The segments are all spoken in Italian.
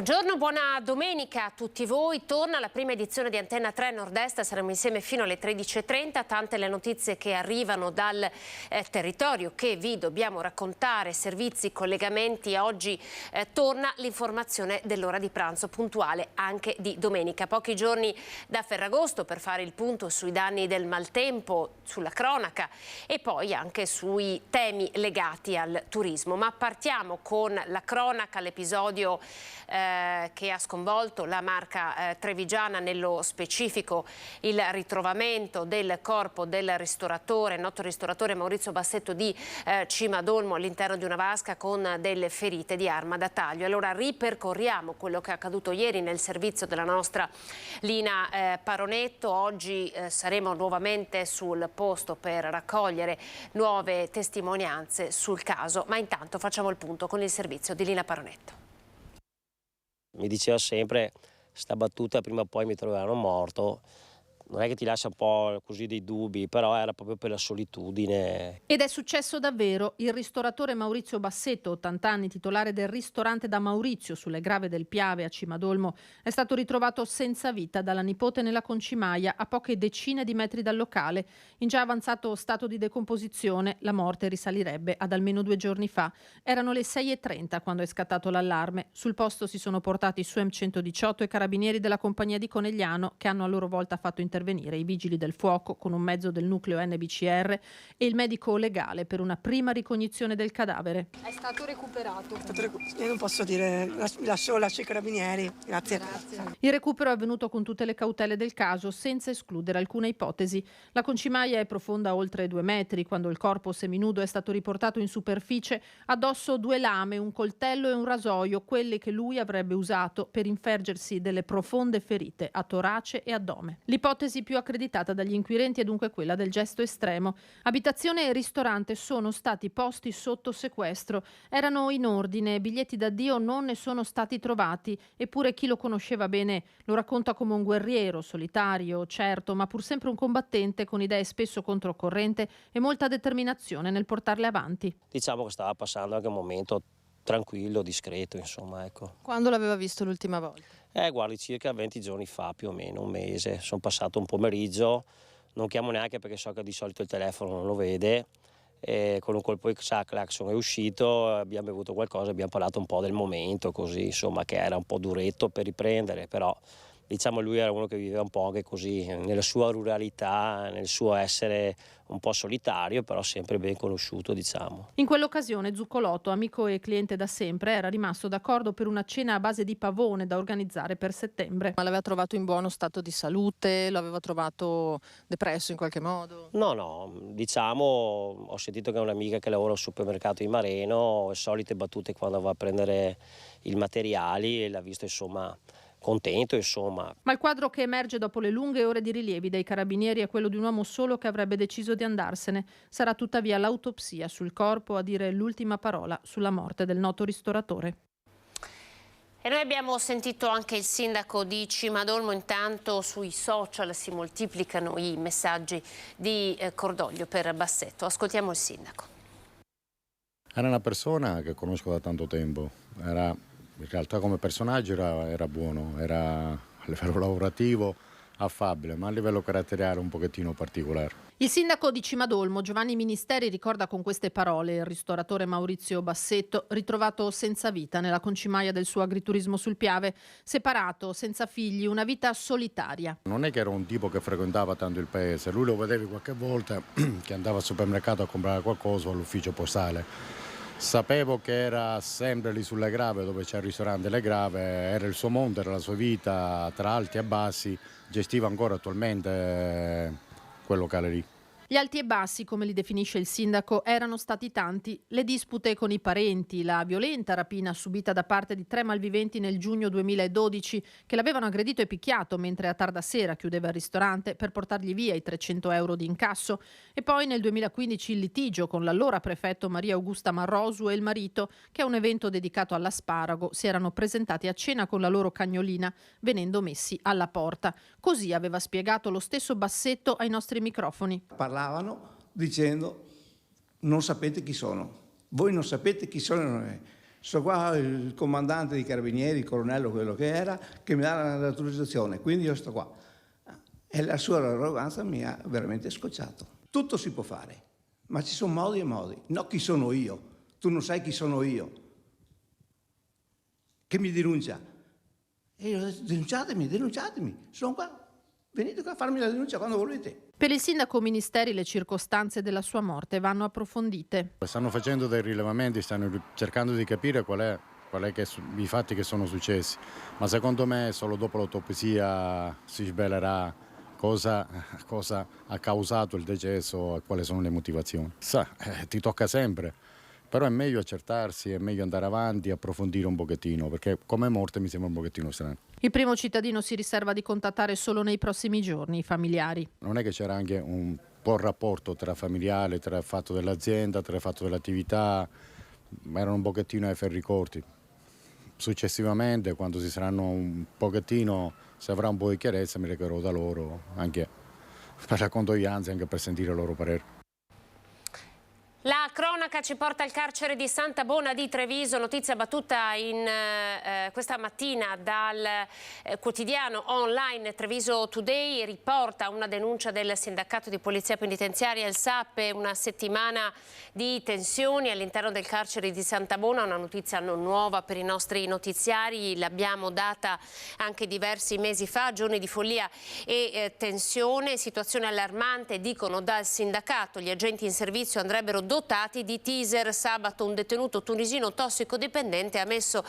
Buongiorno, buona domenica a tutti voi. Torna la prima edizione di Antenna 3 Nord-Est, saremo insieme fino alle 13:30. Tante le notizie che arrivano dal territorio che vi dobbiamo raccontare, servizi, collegamenti. Oggi torna l'informazione dell'ora di pranzo puntuale anche di domenica. Pochi giorni da Ferragosto per fare il punto sui danni del maltempo, sulla cronaca e poi anche sui temi legati al turismo. Ma partiamo con la cronaca, l'episodio che ha sconvolto la Marca trevigiana, nello specifico il ritrovamento del corpo del ristoratore, noto ristoratore Maurizio Bassetto di Cimadolmo all'interno di una vasca con delle ferite di arma da taglio. Allora ripercorriamo quello che è accaduto ieri nel servizio della nostra Lina Paronetto. Oggi saremo nuovamente sul posto per raccogliere nuove testimonianze sul caso, ma intanto facciamo il punto con il servizio di Lina Paronetto. Mi diceva sempre, sta battuta prima o poi mi troveranno morto. Non è che ti lascia un po' così dei dubbi, però era proprio per la solitudine. Ed è successo davvero. Il ristoratore Maurizio Bassetto, 80 anni, titolare del ristorante Da Maurizio sulle Grave del Piave a Cimadolmo, è stato ritrovato senza vita dalla nipote nella concimaia a poche decine di metri dal locale. In già avanzato stato di decomposizione, la morte risalirebbe ad almeno 2 giorni fa. Erano le 6:30 quando è scattato l'allarme. Sul posto si sono portati SUEM 118 e carabinieri della compagnia di Conegliano, che hanno a loro volta fatto intervenire i vigili del fuoco con un mezzo del nucleo NBCR e il medico legale per una prima ricognizione del cadavere. È stato recuperato. Io non posso dire, lascio i carabinieri. Grazie. Il recupero è avvenuto con tutte le cautele del caso, senza escludere alcuna ipotesi. La concimaia è profonda oltre 2 metri. Quando il corpo seminudo è stato riportato in superficie, addosso 2 lame, un coltello e un rasoio, quelli che lui avrebbe usato per infergersi delle profonde ferite a torace e addome. L'ipotesi più accreditata dagli inquirenti è dunque quella del gesto estremo. Abitazione e ristorante sono stati posti sotto sequestro. Erano in ordine, biglietti d'addio non ne sono stati trovati, eppure chi lo conosceva bene lo racconta come un guerriero, solitario, certo, ma pur sempre un combattente con idee spesso controcorrente e molta determinazione nel portarle avanti. Diciamo che stava passando anche un momento tranquillo, discreto, insomma, ecco. Quando l'aveva visto l'ultima volta? Guardi, circa 20 giorni fa, più o meno, un mese. Sono passato un pomeriggio, non chiamo neanche perché so che di solito il telefono non lo vede. E con un colpo di clacson è uscito, abbiamo bevuto qualcosa, abbiamo parlato un po' del momento, così, insomma, che era un po' duretto per riprendere, però diciamo lui era uno che viveva un po' anche così, nella sua ruralità, nel suo essere un po' solitario, però sempre ben conosciuto, diciamo. In quell'occasione Zuccolotto, amico e cliente da sempre, era rimasto d'accordo per una cena a base di pavone da organizzare per settembre. Ma l'aveva trovato in buono stato di salute? Lo aveva trovato depresso in qualche modo? No, diciamo, ho sentito che è un'amica che lavora al supermercato di Mareno, solite battute quando va a prendere i materiali e l'ha visto, insomma, contento, insomma. Ma il quadro che emerge dopo le lunghe ore di rilievi dei carabinieri è quello di un uomo solo che avrebbe deciso di andarsene. Sarà tuttavia l'autopsia sul corpo a dire l'ultima parola sulla morte del noto ristoratore. E noi abbiamo sentito anche il sindaco di Cimadolmo. Intanto sui social si moltiplicano i messaggi di cordoglio per Bassetto. Ascoltiamo il sindaco. Era una persona che conosco da tanto tempo, in realtà come personaggio era buono, era a livello lavorativo affabile, ma a livello caratteriale un pochettino particolare. Il sindaco di Cimadolmo, Giovanni Ministeri, ricorda con queste parole il ristoratore Maurizio Bassetto, ritrovato senza vita nella concimaia del suo agriturismo sul Piave, separato, senza figli, una vita solitaria. Non è che era un tipo che frequentava tanto il paese, lui lo vedevi qualche volta che andava al supermercato a comprare qualcosa all'ufficio postale. Sapevo che era sempre lì sulle Grave, dove c'è il ristorante Le Grave, era il suo mondo, era la sua vita, tra alti e bassi, gestiva ancora attualmente quel locale lì. Gli alti e bassi, come li definisce il sindaco, erano stati tanti. Le dispute con i parenti, la violenta rapina subita da parte di 3 malviventi nel giugno 2012 che l'avevano aggredito e picchiato mentre a tarda sera chiudeva il ristorante per portargli via i 300 euro di incasso. E poi nel 2015 il litigio con l'allora prefetto Maria Augusta Marrosu e il marito, che a un evento dedicato all'asparago si erano presentati a cena con la loro cagnolina, venendo messi alla porta. Così aveva spiegato lo stesso Bassetto ai nostri microfoni. Parlavano dicendo: non sapete chi sono, voi non sapete chi sono noi. Sto qua il comandante dei carabinieri, il colonnello, quello che era, che mi dà l'autorizzazione, quindi io sto qua. E la sua arroganza mi ha veramente scocciato. Tutto si può fare, ma ci sono modi e modi. No, chi sono io? Tu non sai chi sono io. Che mi denuncia. E io ho detto, denunciatemi, sono qua. Venite qua a farmi la denuncia quando volete. Per il sindaco Ministeri le circostanze della sua morte vanno approfondite. Stanno facendo dei rilevamenti, stanno cercando di capire qual è i fatti che sono successi, ma secondo me solo dopo l'autopsia si svelerà cosa ha causato il decesso e quali sono le motivazioni. Ti tocca sempre, però è meglio accertarsi, è meglio andare avanti, approfondire un pochettino, perché come morte mi sembra un pochettino strano. Il primo cittadino si riserva di contattare solo nei prossimi giorni i familiari. Non è che c'era anche un po' il rapporto tra familiari, tra il fatto dell'azienda, tra il fatto dell'attività, ma erano un pochettino ai ferri corti. Successivamente, quando si saranno un pochettino, se avrà un po' di chiarezza, mi recherò da loro, anche per la condoglianza, anche per sentire il loro parere. La cronaca ci porta al carcere di Santa Bona di Treviso, notizia battuta questa mattina dal quotidiano online Treviso Today, riporta una denuncia del sindacato di polizia penitenziaria, il SAPE, una settimana di tensioni all'interno del carcere di Santa Bona, una notizia non nuova per i nostri notiziari, l'abbiamo data anche diversi mesi fa, giorni di follia e tensione, situazione allarmante, dicono dal sindacato, gli agenti in servizio andrebbero dotati di taser. Sabato un detenuto tunisino tossicodipendente ha messo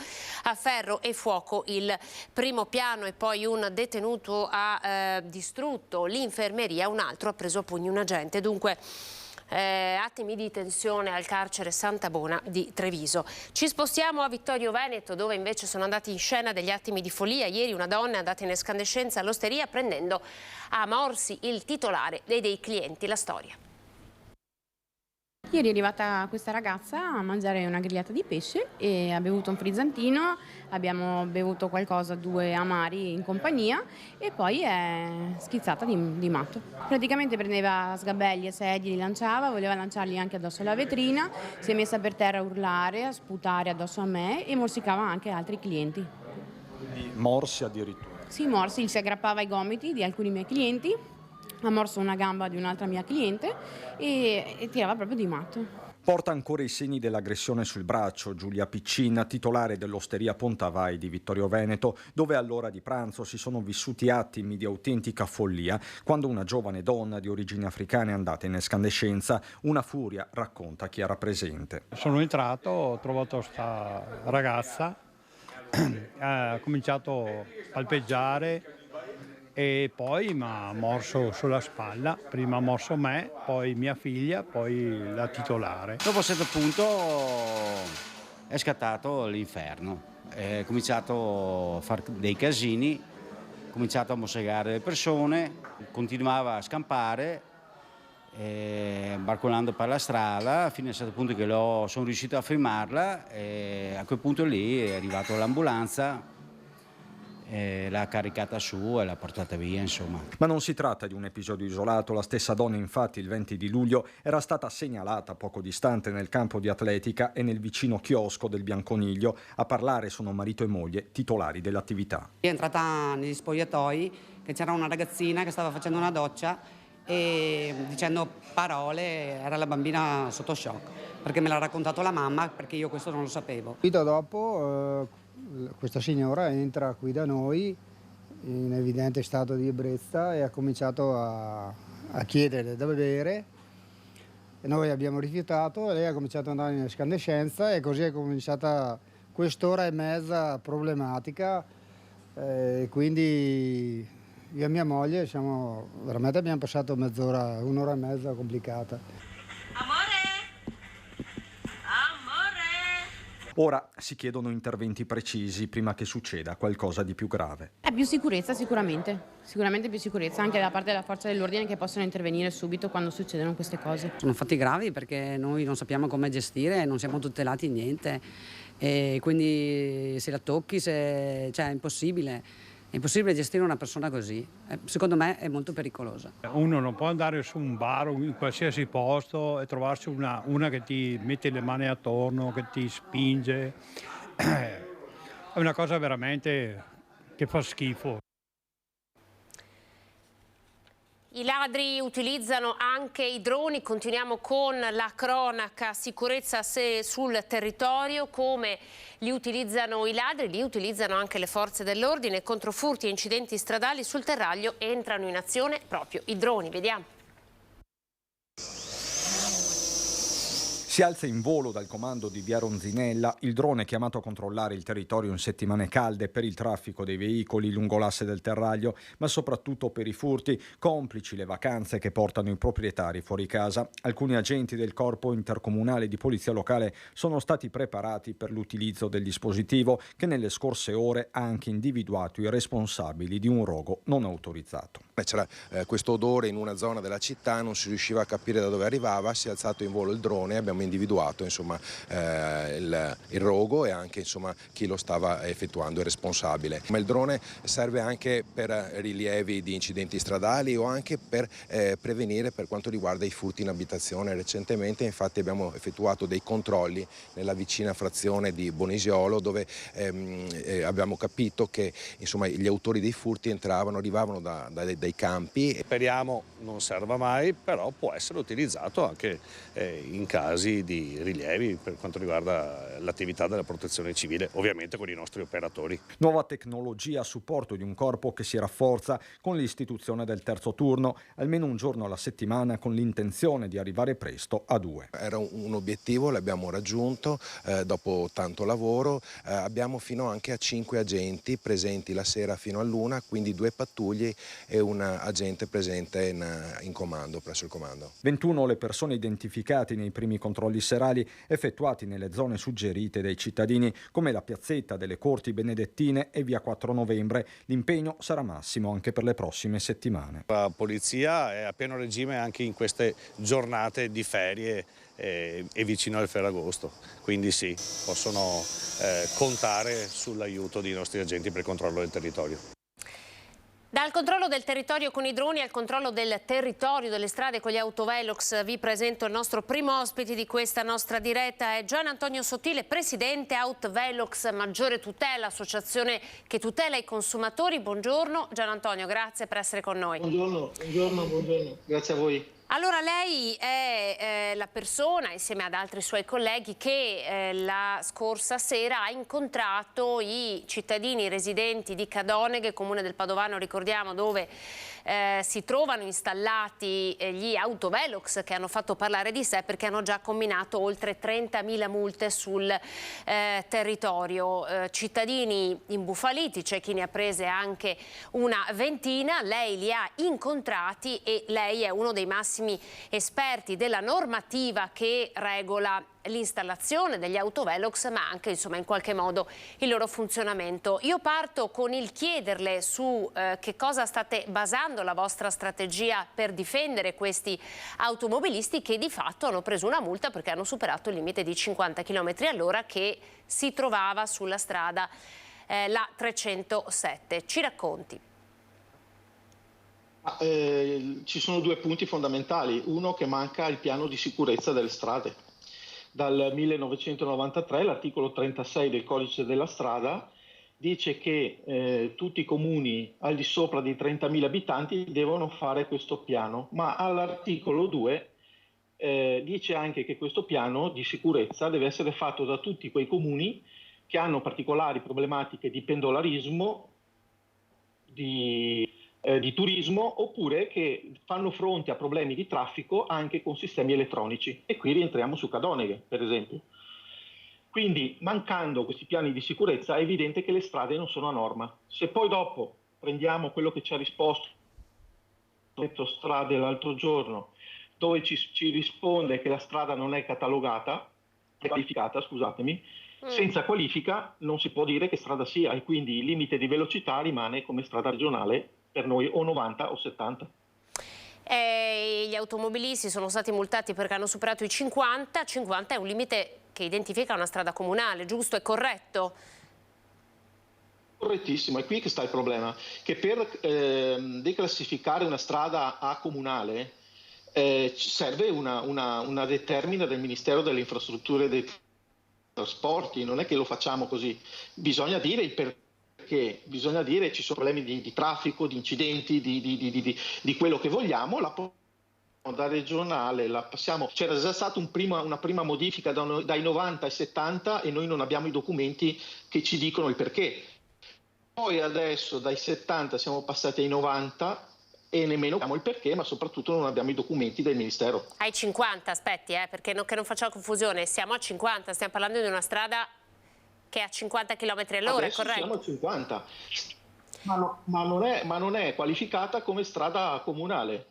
a ferro e fuoco il primo piano e poi un detenuto ha distrutto l'infermeria, un altro ha preso a pugni un agente. Dunque attimi di tensione al carcere Santa Bona di Treviso. Ci spostiamo a Vittorio Veneto, dove invece sono andati in scena degli attimi di follia. Ieri una donna è andata in escandescenza all'osteria prendendo a morsi il titolare e dei clienti. La storia. Ieri è arrivata questa ragazza a mangiare una grigliata di pesce e ha bevuto un frizzantino, abbiamo bevuto qualcosa, 2 amari in compagnia e poi è schizzata di matto. Praticamente prendeva sgabelli e sedili, li lanciava, voleva lanciarli anche addosso alla vetrina, si è messa per terra a urlare, a sputare addosso a me e morsicava anche altri clienti. Di morsi addirittura? Sì, morsi, si aggrappava ai gomiti di alcuni miei clienti. Ha morso una gamba di un'altra mia cliente e tirava proprio di matto. Porta ancora i segni dell'aggressione sul braccio Giulia Piccin, titolare dell'osteria Pontavai di Vittorio Veneto, dove all'ora di pranzo si sono vissuti attimi di autentica follia quando una giovane donna di origini africane è andata in escandescenza. Una furia, racconta chi era presente. Sono entrato, ho trovato sta ragazza, ha cominciato a palpeggiare e poi mi ha morso sulla spalla, prima ha morso me, poi mia figlia, poi la titolare. Dopo un certo punto è scattato l'inferno, è cominciato a fare dei casini, ha cominciato a mossegare le persone, continuava a scampare, barcolando per la strada, fino a un certo punto che sono riuscito a fermarla e a quel punto lì è arrivata l'ambulanza. L'ha caricata su e l'ha portata via, insomma. Ma non si tratta di un episodio isolato. La stessa donna, infatti, il 20 di luglio era stata segnalata poco distante nel campo di atletica e nel vicino chiosco del Bianconiglio. A parlare sono marito e moglie, titolari dell'attività. È entrata negli spogliatoi che c'era una ragazzina che stava facendo una doccia e dicendo parole, era la bambina sotto shock, perché me l'ha raccontato la mamma, perché io questo non lo sapevo. Subito dopo questa signora entra qui da noi in evidente stato di ebbrezza e ha cominciato a chiedere da bere e noi abbiamo rifiutato e lei ha cominciato ad andare in escandescenza e così è cominciata quest'ora e mezza problematica quindi io e mia moglie veramente abbiamo passato mezz'ora, un'ora e mezza complicata. Ora si chiedono interventi precisi prima che succeda qualcosa di più grave. Più sicurezza sicuramente più sicurezza anche da parte della forza dell'ordine che possono intervenire subito quando succedono queste cose. Sono fatti gravi perché noi non sappiamo come gestire, non siamo tutelati in niente e quindi se la tocchi, cioè è impossibile. È impossibile gestire una persona così, secondo me è molto pericolosa. Uno non può andare su un bar o in qualsiasi posto e trovarsi una che ti mette le mani attorno, che ti spinge. È una cosa veramente che fa schifo. I ladri utilizzano anche i droni, continuiamo con la cronaca sicurezza sul territorio, come li utilizzano i ladri, li utilizzano anche le forze dell'ordine. Contro furti e incidenti stradali sul terraglio entrano in azione proprio i droni, vediamo. Si alza in volo dal comando di via Ronzinella il drone chiamato a controllare il territorio in settimane calde per il traffico dei veicoli lungo l'asse del terraglio, ma soprattutto per i furti, complici le vacanze che portano i proprietari fuori casa. Alcuni agenti del Corpo Intercomunale di Polizia Locale sono stati preparati per l'utilizzo del dispositivo che nelle scorse ore ha anche individuato i responsabili di un rogo non autorizzato. C'era questo odore in una zona della città, non si riusciva a capire da dove arrivava, si è alzato in volo il drone, abbiamo individuato insomma, il rogo e anche insomma, chi lo stava effettuando, il responsabile. Ma il drone serve anche per rilievi di incidenti stradali o anche per prevenire per quanto riguarda i furti in abitazione. Recentemente infatti abbiamo effettuato dei controlli nella vicina frazione di Bonesiolo dove abbiamo capito che insomma, gli autori dei furti arrivavano dai campi. Speriamo non serva mai, però può essere utilizzato anche in casi di rilievi per quanto riguarda l'attività della protezione civile, ovviamente con i nostri operatori. Nuova tecnologia a supporto di un corpo che si rafforza con l'istituzione del terzo turno, almeno un giorno alla settimana, con l'intenzione di arrivare presto a 2. Era un obiettivo, l'abbiamo raggiunto dopo tanto lavoro, abbiamo fino anche a 5 agenti presenti la sera fino all'1, quindi 2 pattuglie e un agente presente in comando, presso il comando. 21 le persone identificate nei primi controlli serali effettuati nelle zone suggerite dai cittadini come la piazzetta delle Corti Benedettine e via 4 novembre. L'impegno sarà massimo anche per le prossime settimane. La polizia è a pieno regime anche in queste giornate di ferie e vicino al Ferragosto, quindi sì, possono contare sull'aiuto dei nostri agenti per il controllo del territorio. Dal controllo del territorio con i droni al controllo del territorio delle strade con gli autovelox vi presento il nostro primo ospite di questa nostra diretta, è Gian Antonio Sottile, presidente Autovelox Maggiore Tutela, associazione che tutela i consumatori. Buongiorno Gian Antonio, grazie per essere con noi. Buongiorno, grazie a voi. Allora lei è la persona, insieme ad altri suoi colleghi, che la scorsa sera ha incontrato i cittadini residenti di Cadoneghe, comune del Padovano, ricordiamo, dove si trovano installati gli autovelox che hanno fatto parlare di sé perché hanno già comminato oltre 30.000 multe sul territorio. Cittadini imbufaliti, c'è chi ne ha prese anche una ventina, lei li ha incontrati e lei è uno dei massimi esperti della normativa che regola l'installazione degli autovelox, ma anche insomma in qualche modo il loro funzionamento. Io parto con il chiederle su che cosa state basando la vostra strategia per difendere questi automobilisti che di fatto hanno preso una multa perché hanno superato il limite di 50 km all'ora che si trovava sulla strada la 307. Ci racconti? Ci sono 2 punti fondamentali. Uno, che manca il piano di sicurezza delle strade. Dal 1993 l'articolo 36 del codice della strada dice che tutti i comuni al di sopra di 30.000 abitanti devono fare questo piano, ma all'articolo 2 dice anche che questo piano di sicurezza deve essere fatto da tutti quei comuni che hanno particolari problematiche di pendolarismo, di turismo, oppure che fanno fronte a problemi di traffico anche con sistemi elettronici. E qui rientriamo su Cadoneghe, per esempio. Quindi, mancando questi piani di sicurezza, è evidente che le strade non sono a norma. Se poi dopo prendiamo quello che ci ha risposto Strade l'altro giorno, dove ci risponde che la strada non è catalogata, è qualificata, scusatemi, senza qualifica non si può dire che strada sia, e quindi il limite di velocità rimane come strada regionale per noi o 90 o 70. Gli automobilisti sono stati multati perché hanno superato i 50. 50 è un limite che identifica una strada comunale, giusto e corretto? Correttissimo, è qui che sta il problema, che per declassificare una strada a comunale serve una determina del Ministero delle Infrastrutture e dei Trasporti, non è che lo facciamo così, bisogna dire il perché, bisogna dire ci sono problemi di traffico, di incidenti, di quello che vogliamo, da regionale la passiamo. C'era già stata una prima modifica dai 90 ai 70 e noi non abbiamo i documenti che ci dicono il perché. Poi adesso dai 70 siamo passati ai 90 e nemmeno abbiamo il perché, ma soprattutto non abbiamo i documenti del Ministero. Ai 50, aspetti, perché che non facciamo confusione, siamo a 50, stiamo parlando di una strada che è a 50 km all'ora, Adesso corretto? siamo a 50, ma non è qualificata come strada comunale.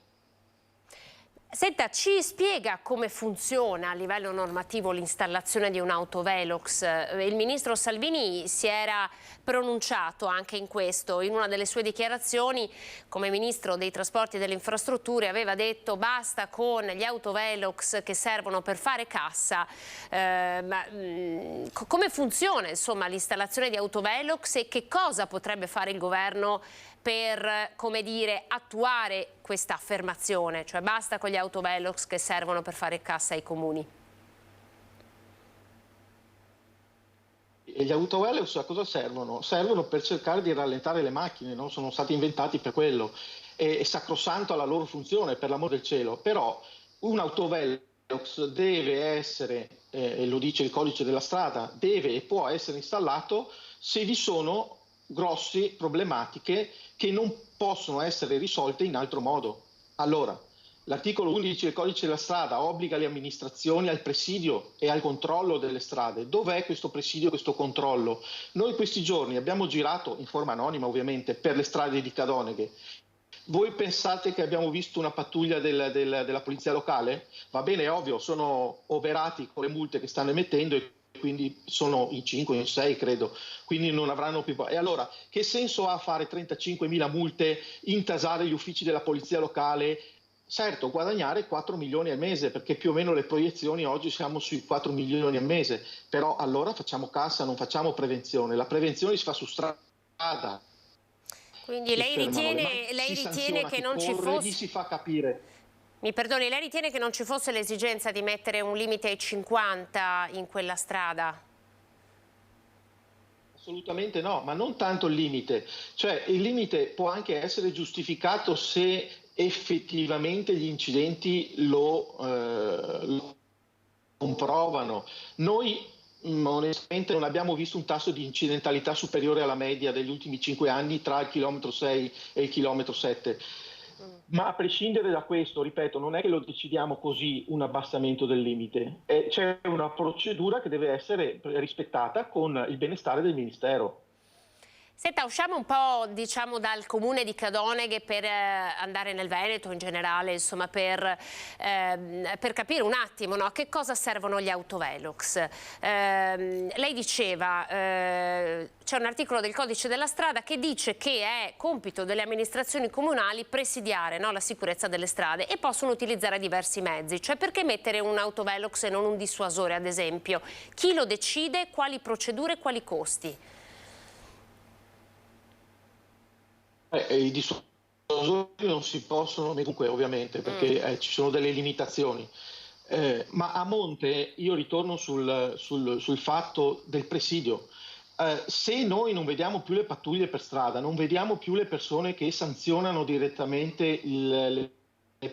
Senta, ci spiega come funziona a livello normativo l'installazione di un autovelox? Il ministro Salvini si era pronunciato anche in questo. In una delle sue dichiarazioni, come ministro dei trasporti e delle infrastrutture, aveva detto basta con gli autovelox che servono per fare cassa. Come funziona insomma l'installazione di autovelox e che cosa potrebbe fare il governo per, come dire, attuare questa affermazione, cioè basta con gli autovelox che servono per fare cassa ai comuni? E gli autovelox a cosa servono? Servono per cercare di rallentare le macchine, no? Sono stati inventati per quello, è sacrosanto alla loro funzione, per l'amor del cielo, però un autovelox deve essere, lo dice il codice della strada, deve e può essere installato se vi sono grosse problematiche che non possono essere risolte in altro modo. Allora, l'articolo 11 del codice della strada obbliga le amministrazioni al presidio e al controllo delle strade. Dov'è questo presidio, questo controllo? Noi questi giorni abbiamo girato, in forma anonima ovviamente, per le strade di Cadoneghe. Voi pensate che abbiamo visto una pattuglia della polizia locale? Va bene, è ovvio, sono oberati con le multe che stanno emettendo e quindi sono in 5 o in 6 credo, quindi non avranno più. E allora che senso ha fare 35.000 multe, intasare gli uffici della polizia locale? Certo, guadagnare 4 milioni al mese, perché più o meno le proiezioni oggi siamo sui 4 milioni al mese, però allora facciamo cassa, non facciamo prevenzione, la prevenzione si fa su strada. Quindi lei ritiene che non ci fosse... Chi si fa capire? Mi perdoni, lei ritiene che non ci fosse l'esigenza di mettere un limite ai 50 in quella strada? Assolutamente no, ma non tanto il limite. Cioè il limite può anche essere giustificato se effettivamente gli incidenti lo comprovano. Noi onestamente non abbiamo visto un tasso di incidentalità superiore alla media degli ultimi 5 anni tra il chilometro 6 e il chilometro 7. Ma a prescindere da questo, ripeto, non è che lo decidiamo così un abbassamento del limite, c'è una procedura che deve essere rispettata con il benestare del Ministero. Senta, usciamo un po', diciamo, dal comune di Cadoneghe per andare nel Veneto in generale, insomma, per capire un attimo, no, a che cosa servono gli autovelox. Lei diceva, c'è un articolo del Codice della Strada che dice che è compito delle amministrazioni comunali presidiare, no, la sicurezza delle strade e possono utilizzare diversi mezzi. Cioè perché mettere un autovelox e non un dissuasore, ad esempio? Chi lo decide? Quali procedure? Quali costi? I dissuasori non si possono, comunque ovviamente, perché ci sono delle limitazioni. Ma a monte io ritorno sul fatto del presidio. Se noi non vediamo più le pattuglie per strada, non vediamo più le persone che sanzionano direttamente le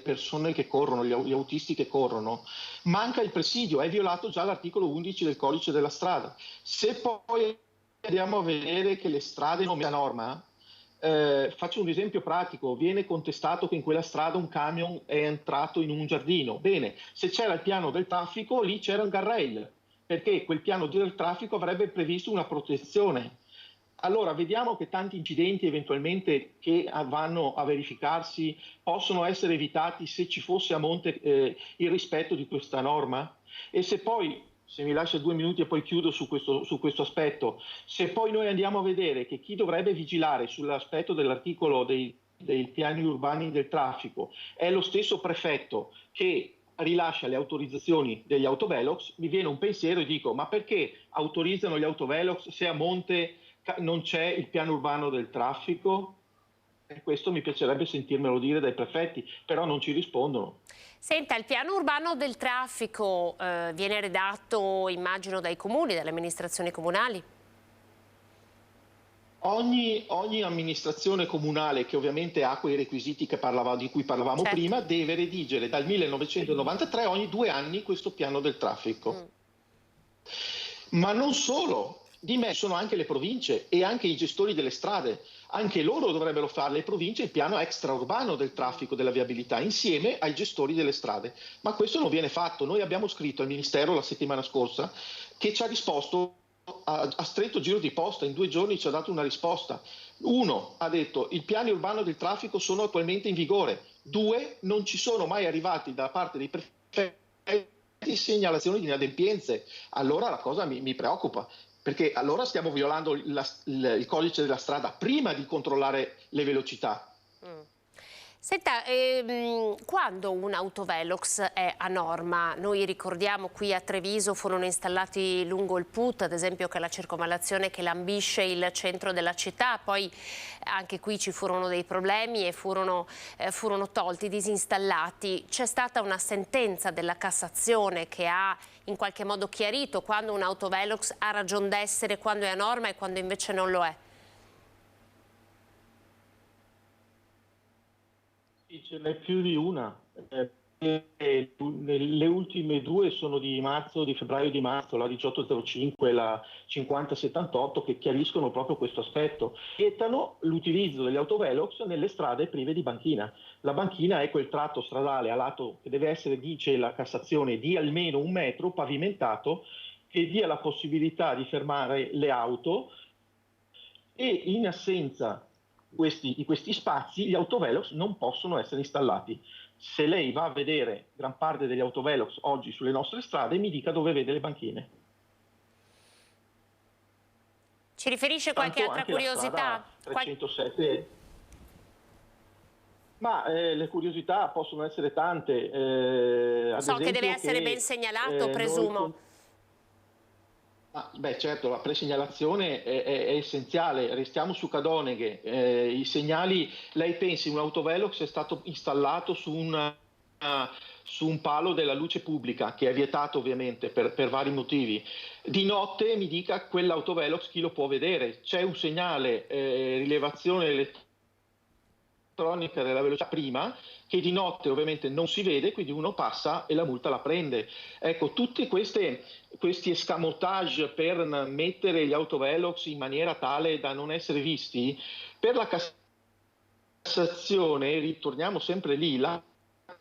persone che corrono, gli autisti che corrono, manca il presidio, è violato già l'articolo 11 del codice della strada. Se poi andiamo a vedere che le strade non mettono a norma, faccio un esempio pratico, viene contestato che in quella strada un camion è entrato in un giardino. Bene, se c'era il piano del traffico, lì c'era un guardrail, perché quel piano del traffico avrebbe previsto una protezione. Allora, vediamo che tanti incidenti eventualmente che vanno a verificarsi possono essere evitati se ci fosse a monte il rispetto di questa norma. E se poi, se mi lascia 2 minuti e poi chiudo su questo aspetto, se poi noi andiamo a vedere che chi dovrebbe vigilare sull'aspetto dell'articolo dei piani urbani del traffico è lo stesso prefetto che rilascia le autorizzazioni degli autovelox, mi viene un pensiero e dico: ma perché autorizzano gli autovelox se a monte non c'è il piano urbano del traffico? E questo mi piacerebbe sentirmelo dire dai prefetti, però non ci rispondono. Senta, il piano urbano del traffico viene redatto, immagino, dai comuni, dalle amministrazioni comunali? Ogni amministrazione comunale che ovviamente ha quei requisiti di cui parlavamo prima deve redigere dal 1993 ogni 2 anni questo piano del traffico. Ma non solo, di me sono anche le province e anche i gestori delle strade. Anche loro dovrebbero fare, le province, il piano extraurbano del traffico, della viabilità, insieme ai gestori delle strade. Ma questo non viene fatto. Noi abbiamo scritto al Ministero la settimana scorsa che ci ha risposto a stretto giro di posta, in 2 giorni ci ha dato una risposta. 1, ha detto il piani urbano del traffico sono attualmente in vigore. 2, non ci sono mai arrivati da parte dei prefetti segnalazioni di inadempienze. Allora la cosa mi preoccupa, perché allora stiamo violando il codice della strada prima di controllare le velocità. Senta, quando un autovelox è a norma, noi ricordiamo qui a Treviso furono installati lungo il PUT, ad esempio, che è la circonvallazione che lambisce il centro della città, poi anche qui ci furono dei problemi e furono tolti, disinstallati. C'è stata una sentenza della Cassazione che ha in qualche modo chiarito quando un autovelox ha ragion d'essere, quando è a norma e quando invece non lo è. Ce n'è più di una. Le ultime 2 sono di febbraio di marzo, la 1805 e la 5078, che chiariscono proprio questo aspetto. Vietano l'utilizzo degli autovelox nelle strade prive di banchina. La banchina è quel tratto stradale a lato che deve essere, dice la Cassazione, di almeno 1 metro pavimentato, che dia la possibilità di fermare le auto, e in assenza di questi spazi gli autovelox non possono essere installati. Se lei va a vedere gran parte degli autovelox oggi sulle nostre strade, mi dica dove vede le banchine. Ci riferisce qualche altra curiosità? 307. Ma le curiosità possono essere tante. So che deve essere ben segnalato, presumo. Beh, certo, la presegnalazione è essenziale. Restiamo su Cadoneghe. I segnali, lei pensi, un autovelox è stato installato su un palo della luce pubblica, che è vietato ovviamente per vari motivi. Di notte mi dica quell'autovelox chi lo può vedere. C'è un segnale rilevazione elettronica della velocità prima, che di notte ovviamente non si vede, quindi uno passa e la multa la prende. Ecco, tutti questi escamotage per mettere gli autovelox in maniera tale da non essere visti, per la Cassazione, ritorniamo sempre lì, la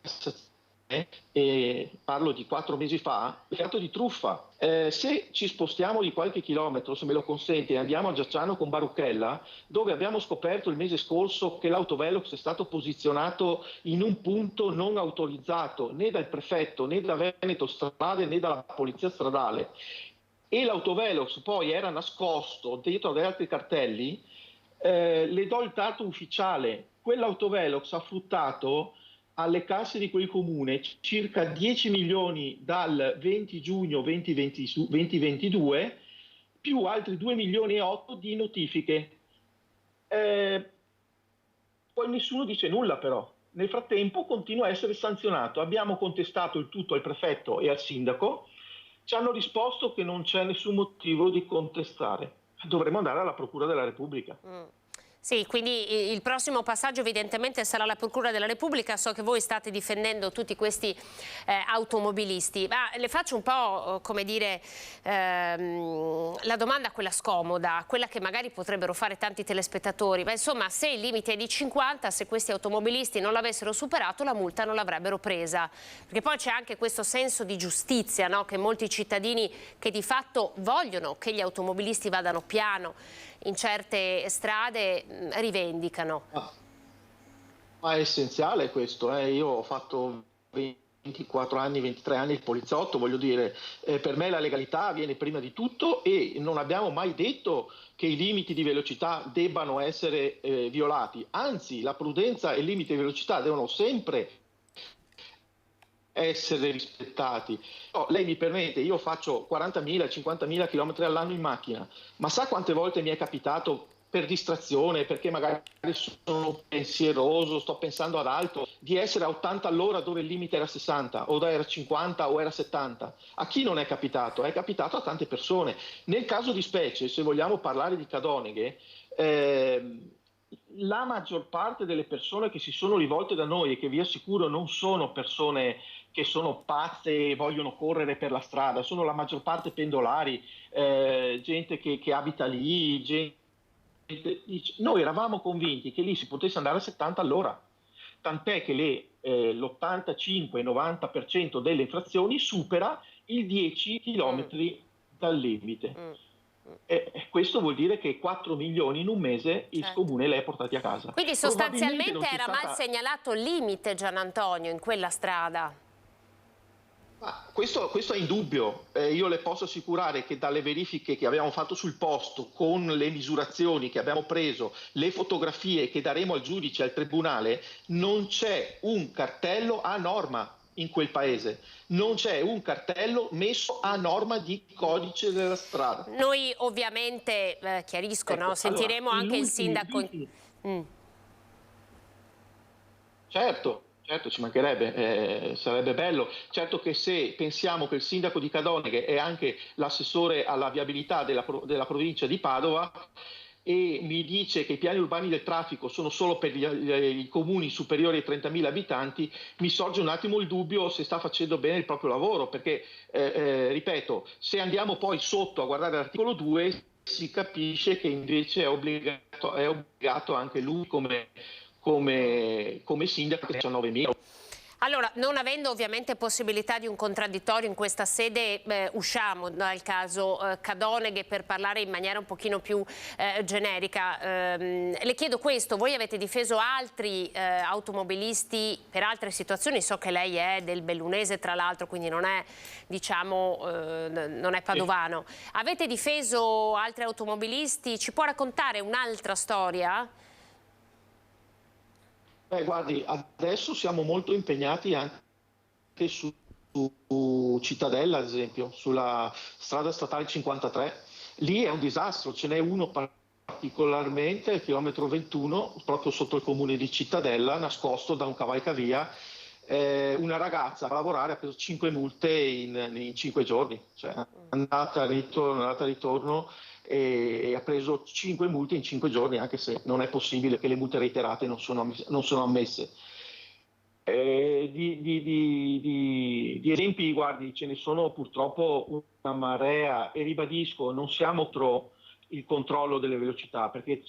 Cassazione, e parlo di 4 mesi fa, è stato di truffa. Se ci spostiamo di qualche chilometro, se me lo consente, andiamo a Giacciano con Baruchella, dove abbiamo scoperto il mese scorso che l'autovelox è stato posizionato in un punto non autorizzato né dal prefetto, né da Veneto Strade, né dalla polizia stradale, e l'autovelox poi era nascosto dietro ad altri cartelli. Le do il dato ufficiale: quell'autovelox ha fruttato alle casse di quel comune circa 10 milioni dal 20 giugno 2022, più altri 2 milioni e 8 di notifiche. Poi nessuno dice nulla, però. Nel frattempo continua a essere sanzionato. Abbiamo contestato il tutto al prefetto e al sindaco, ci hanno risposto che non c'è nessun motivo di contestare. Dovremmo andare alla Procura della Repubblica. Sì, quindi il prossimo passaggio evidentemente sarà la Procura della Repubblica. So che voi state difendendo tutti questi automobilisti, ma le faccio un po', come dire, la domanda quella scomoda, quella che magari potrebbero fare tanti telespettatori. Ma insomma, se il limite è di 50, se questi automobilisti non l'avessero superato, la multa non l'avrebbero presa. Perché poi c'è anche questo senso di giustizia, no? Che molti cittadini che di fatto vogliono che gli automobilisti vadano piano in certe strade rivendicano. Ma è essenziale questo. Io ho fatto 24 anni, 23 anni il poliziotto, voglio dire, per me la legalità viene prima di tutto, e non abbiamo mai detto che i limiti di velocità debbano essere violati. Anzi, la prudenza e il limite di velocità devono sempre essere rispettati. No, lei mi permette, io faccio 40.000, 50.000 km all'anno in macchina, ma sa quante volte mi è capitato per distrazione, perché magari sono pensieroso, sto pensando ad altro, di essere a 80 all'ora dove il limite era 60, o era 50 o era 70. A chi non è capitato? È capitato a tante persone. Nel caso di specie, se vogliamo parlare di Cadoneghe, la maggior parte delle persone che si sono rivolte da noi, e che vi assicuro non sono persone che sono pazze e vogliono correre per la strada, sono la maggior parte pendolari, gente che abita lì, noi eravamo convinti che lì si potesse andare a 70 all'ora, tant'è che l'85-90% delle infrazioni supera i 10 km dal limite. E questo vuol dire che 4 milioni in un mese il comune le ha portati a casa. Quindi sostanzialmente era mal segnalato il limite, Gian Antonio, in quella strada. Questo è indubbio. Io le posso assicurare che dalle verifiche che abbiamo fatto sul posto, con le misurazioni che abbiamo preso, le fotografie che daremo al giudice, al tribunale, non c'è un cartello a norma in quel paese, non c'è un cartello messo a norma di codice della strada. Noi ovviamente, chiarisco, no? Sentiremo anche il sindaco. Certo, ci mancherebbe, sarebbe bello. Certo che se pensiamo che il sindaco di Cadoneghe è anche l'assessore alla viabilità della provincia di Padova e mi dice che i piani urbani del traffico sono solo per i comuni superiori ai 30.000 abitanti, mi sorge un attimo il dubbio se sta facendo bene il proprio lavoro, perché, ripeto, se andiamo poi sotto a guardare l'articolo 2 si capisce che invece è obbligato anche lui come sindaco, che ha 19.000. Allora, non avendo ovviamente possibilità di un contraddittorio in questa sede, usciamo dal caso Cadoneghe per parlare in maniera un pochino più generica. Le chiedo questo, voi avete difeso altri automobilisti per altre situazioni, so che lei è del Bellunese tra l'altro, quindi non è, diciamo, non è padovano. Avete difeso altri automobilisti, ci può raccontare un'altra storia? Guardi, adesso siamo molto impegnati anche su Cittadella, ad esempio, sulla strada statale 53. Lì è un disastro, ce n'è uno particolarmente, il chilometro 21, proprio sotto il comune di Cittadella, nascosto da un cavalcavia. Una ragazza a lavorare ha preso 5 multe in 5 giorni, cioè andata ritorno, e ha preso 5 multe in 5 giorni, anche se non è possibile che le multe reiterate non sono ammesse. Di esempi, guardi, ce ne sono purtroppo una marea, e ribadisco, non siamo contro il controllo delle velocità, perché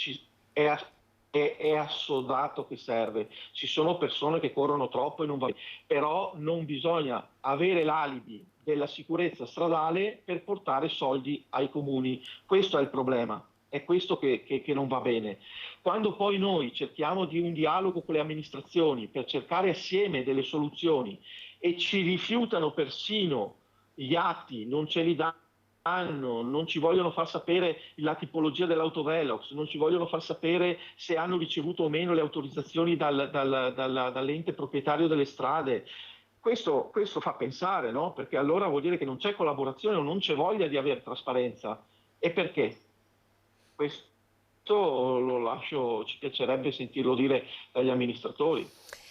è assodato che serve. Ci sono persone che corrono troppo e non va bene, però non bisogna avere l'alibi della sicurezza stradale per portare soldi ai comuni. Questo è il problema, è questo che non va bene. Quando poi noi cerchiamo di un dialogo con le amministrazioni per cercare assieme delle soluzioni e ci rifiutano persino gli atti, non ce li danno, non ci vogliono far sapere la tipologia dell'autovelox, non ci vogliono far sapere se hanno ricevuto o meno le autorizzazioni dall'ente proprietario delle strade. Questo fa pensare, no? Perché allora vuol dire che non c'è collaborazione o non c'è voglia di avere trasparenza. E perché? Questo lo lascio, ci piacerebbe sentirlo dire dagli amministratori.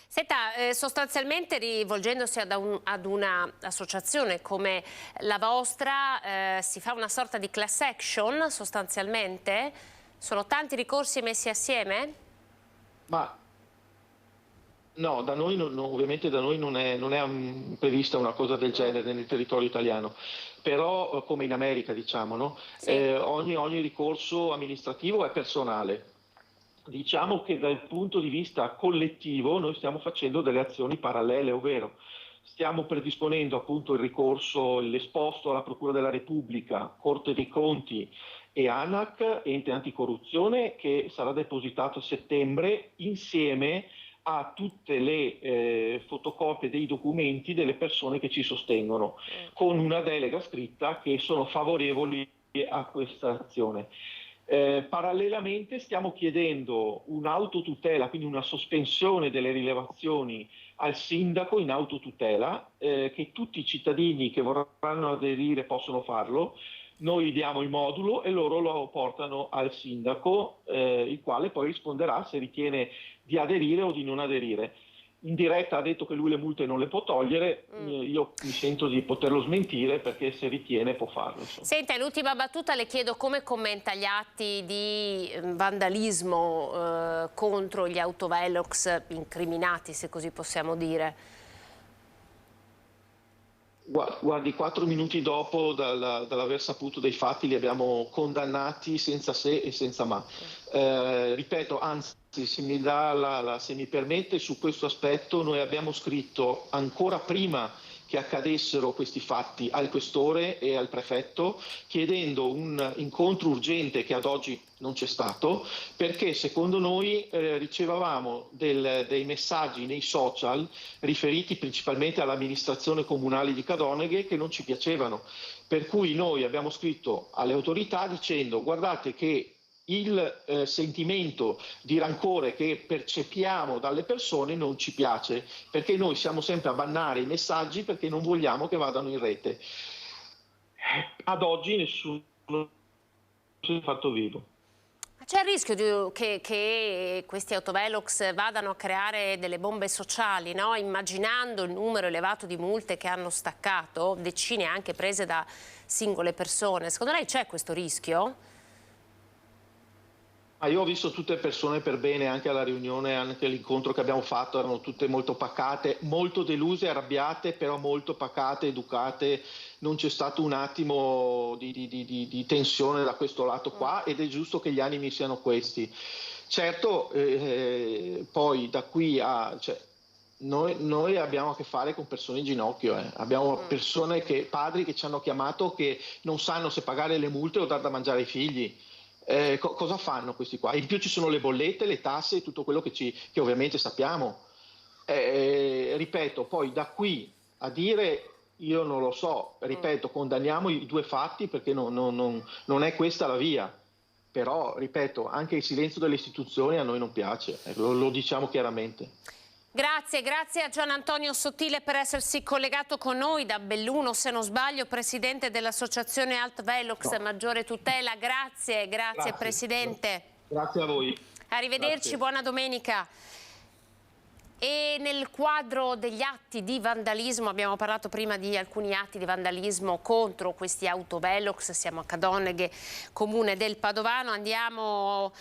Senta, sostanzialmente rivolgendosi ad un'associazione come la vostra, si fa una sorta di class action sostanzialmente? Sono tanti ricorsi messi assieme? Ma no, da noi ovviamente da noi non è prevista una cosa del genere nel territorio italiano, però come in America, diciamo, no? Sì. Ogni ricorso amministrativo è personale. Diciamo che dal punto di vista collettivo noi stiamo facendo delle azioni parallele, ovvero stiamo predisponendo appunto il ricorso, l'esposto alla Procura della Repubblica, Corte dei Conti e ANAC, ente anticorruzione, che sarà depositato a settembre insieme a tutte le fotocopie dei documenti delle persone che ci sostengono, con una delega scritta che sono favorevoli a questa azione. Parallelamente stiamo chiedendo un'autotutela, quindi una sospensione delle rilevazioni al sindaco in autotutela, che tutti i cittadini che vorranno aderire possono farlo. Noi diamo il modulo e loro lo portano al sindaco, il quale poi risponderà se ritiene di aderire o di non aderire. In diretta ha detto che lui le multe non le può togliere, io mi sento di poterlo smentire perché se ritiene può farlo. Insomma. Senta, l'ultima battuta le chiedo come commenta gli atti di vandalismo contro gli autovelox incriminati, se così possiamo dire. Guardi, 4 minuti dopo dall'aver saputo dei fatti li abbiamo condannati senza se e senza ma. Ripeto, anzi, se mi permette, su questo aspetto noi abbiamo scritto ancora prima che accadessero questi fatti al questore e al prefetto chiedendo un incontro urgente che ad oggi non c'è stato, perché secondo noi ricevavamo dei messaggi nei social riferiti principalmente all'amministrazione comunale di Cadoneghe che non ci piacevano, per cui noi abbiamo scritto alle autorità dicendo guardate che il sentimento di rancore che percepiamo dalle persone non ci piace, perché noi siamo sempre a bannare i messaggi perché non vogliamo che vadano in rete. Ad oggi nessuno si è fatto vivo. C'è il rischio che questi autovelox vadano a creare delle bombe sociali, no? Immaginando il numero elevato di multe che hanno staccato, decine anche prese da singole persone. Secondo lei c'è questo rischio? Io ho visto tutte persone per bene, anche alla riunione, anche all'incontro che abbiamo fatto, erano tutte molto pacate, molto deluse, arrabbiate, però molto pacate, educate. Non c'è stato un attimo di tensione da questo lato qua ed è giusto che gli animi siano questi. Certo, poi da qui a... Noi abbiamo a che fare con persone in ginocchio, abbiamo persone padri che ci hanno chiamato che non sanno se pagare le multe o dar da mangiare ai figli. Cosa fanno questi qua? In più ci sono le bollette, le tasse e tutto quello che ovviamente sappiamo. Ripeto, poi da qui a dire io non lo so, ripeto, condanniamo i due fatti perché non è questa la via. Però, ripeto, anche il silenzio delle istituzioni a noi non piace, lo diciamo chiaramente. Grazie a Gian Antonio Sottile per essersi collegato con noi da Belluno, se non sbaglio, presidente dell'associazione Alt Velox Maggiore Tutela. Grazie Presidente. Grazie a voi. Arrivederci, grazie. Buona domenica. E nel quadro degli atti di vandalismo, abbiamo parlato prima di alcuni atti di vandalismo contro questi autovelox, siamo a Cadoneghe, comune del Padovano, andiamo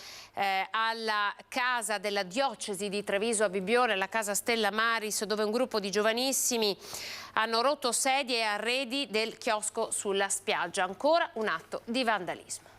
alla casa della diocesi di Treviso a Bibbione, la casa Stella Maris, dove un gruppo di giovanissimi hanno rotto sedie e arredi del chiosco sulla spiaggia, ancora un atto di vandalismo.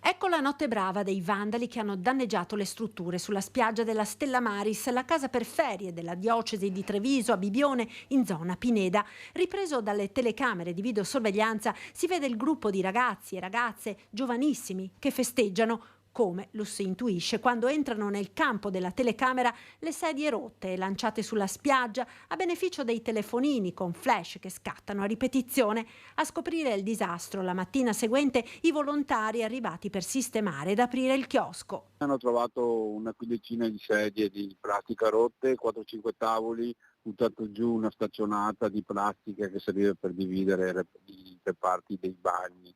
Ecco la notte brava dei vandali che hanno danneggiato le strutture sulla spiaggia della Stella Maris, la casa per ferie della diocesi di Treviso a Bibbione in zona Pineda. Ripreso dalle telecamere di videosorveglianza si vede il gruppo di ragazzi e ragazze giovanissimi che festeggiano. Come lo si intuisce quando entrano nel campo della telecamera le sedie rotte e lanciate sulla spiaggia a beneficio dei telefonini con flash che scattano a ripetizione. A scoprire il disastro la mattina seguente i volontari arrivati per sistemare ed aprire il chiosco. Hanno trovato una quindicina di sedie di plastica rotte, 4-5 tavoli, buttato giù una staccionata di plastica che serviva per dividere le parti dei bagni.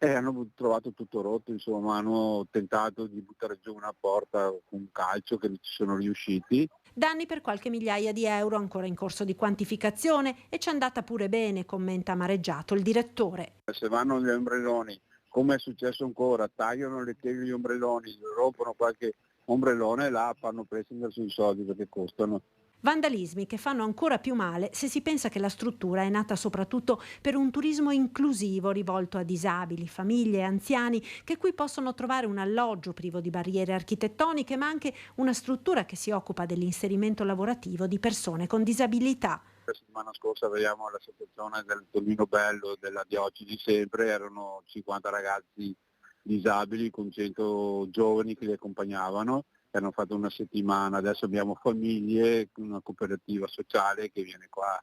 E hanno trovato tutto rotto, insomma, hanno tentato di buttare giù una porta con un calcio che ci sono riusciti. Danni per qualche migliaia di euro ancora in corso di quantificazione e ci è andata pure bene, commenta amareggiato il direttore. Se vanno gli ombrelloni, come è successo ancora, tagliano le teghe degli ombrelloni, rompono qualche ombrellone e là fanno prestare sui soldi perché costano. Vandalismi che fanno ancora più male se si pensa che la struttura è nata soprattutto per un turismo inclusivo rivolto a disabili, famiglie e anziani che qui possono trovare un alloggio privo di barriere architettoniche, ma anche una struttura che si occupa dell'inserimento lavorativo di persone con disabilità. La settimana scorsa avevamo l'associazione del Tolmino Bello della diocesi sempre, erano 50 ragazzi disabili con 100 giovani che li accompagnavano. Hanno fatto una settimana, adesso abbiamo famiglie, una cooperativa sociale che viene qua.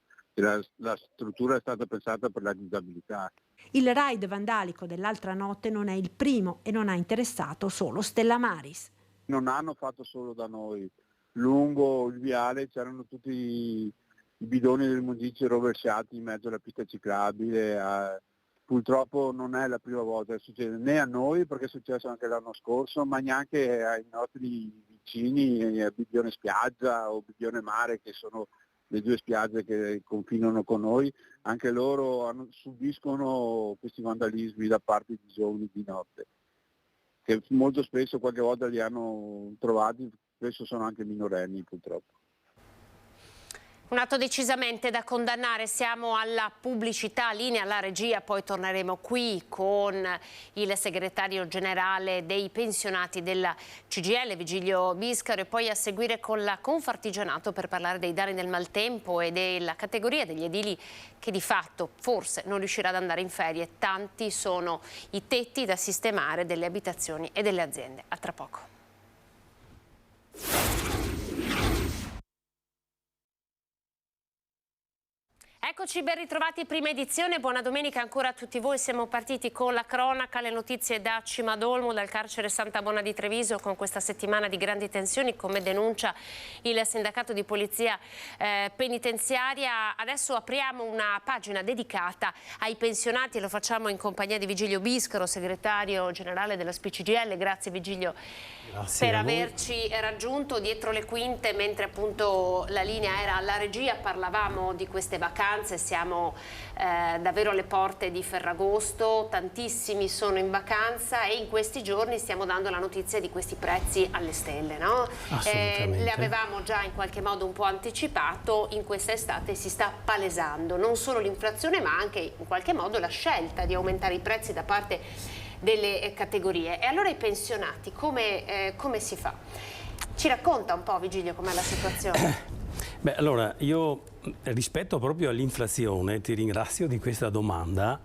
La struttura è stata pensata per la disabilità, Il raid vandalico dell'altra notte non è il primo e non ha interessato solo Stella Maris. Non hanno fatto solo da noi, lungo il viale c'erano tutti i bidoni del Mungici rovesciati in mezzo alla pista ciclabile. Purtroppo non è la prima volta che succede, né a noi, perché è successo anche l'anno scorso, ma neanche ai nostri vicini, a Bibbione Spiaggia o Bibbione Mare, che sono le due spiagge che confinano con noi. Anche loro subiscono questi vandalismi da parte di giovani di notte, che molto spesso, qualche volta li hanno trovati, spesso sono anche minorenni purtroppo. Un atto decisamente da condannare, siamo alla pubblicità, linea alla regia, poi torneremo qui con il segretario generale dei pensionati della CGIL, Vigilio Biscaro, e poi a seguire con la Confartigianato per parlare dei danni del maltempo e della categoria degli edili che di fatto forse non riuscirà ad andare in ferie. Tanti sono i tetti da sistemare delle abitazioni e delle aziende. A tra poco. Eccoci, ben ritrovati, prima edizione, buona domenica ancora a tutti voi. Siamo partiti con la cronaca, le notizie da Cimadolmo, dal carcere Santa Bona di Treviso, con questa settimana di grandi tensioni, come denuncia il sindacato di polizia penitenziaria. Adesso apriamo una pagina dedicata ai pensionati e lo facciamo in compagnia di Vigilio Biscaro, segretario generale della SPCGIL. Grazie Vigilio. Grazie per averci raggiunto dietro le quinte, mentre appunto la linea era alla regia. Parlavamo di queste vacanze, siamo davvero alle porte di Ferragosto, tantissimi sono in vacanza e in questi giorni stiamo dando la notizia di questi prezzi alle stelle, no? Le avevamo già in qualche modo un po' anticipato, in questa estate si sta palesando non solo l'inflazione ma anche in qualche modo la scelta di aumentare i prezzi da parte delle categorie. E allora i pensionati come si fa? Ci racconta un po', Vigilio, com'è la situazione? Beh, allora io rispetto proprio all'inflazione, ti ringrazio di questa domanda,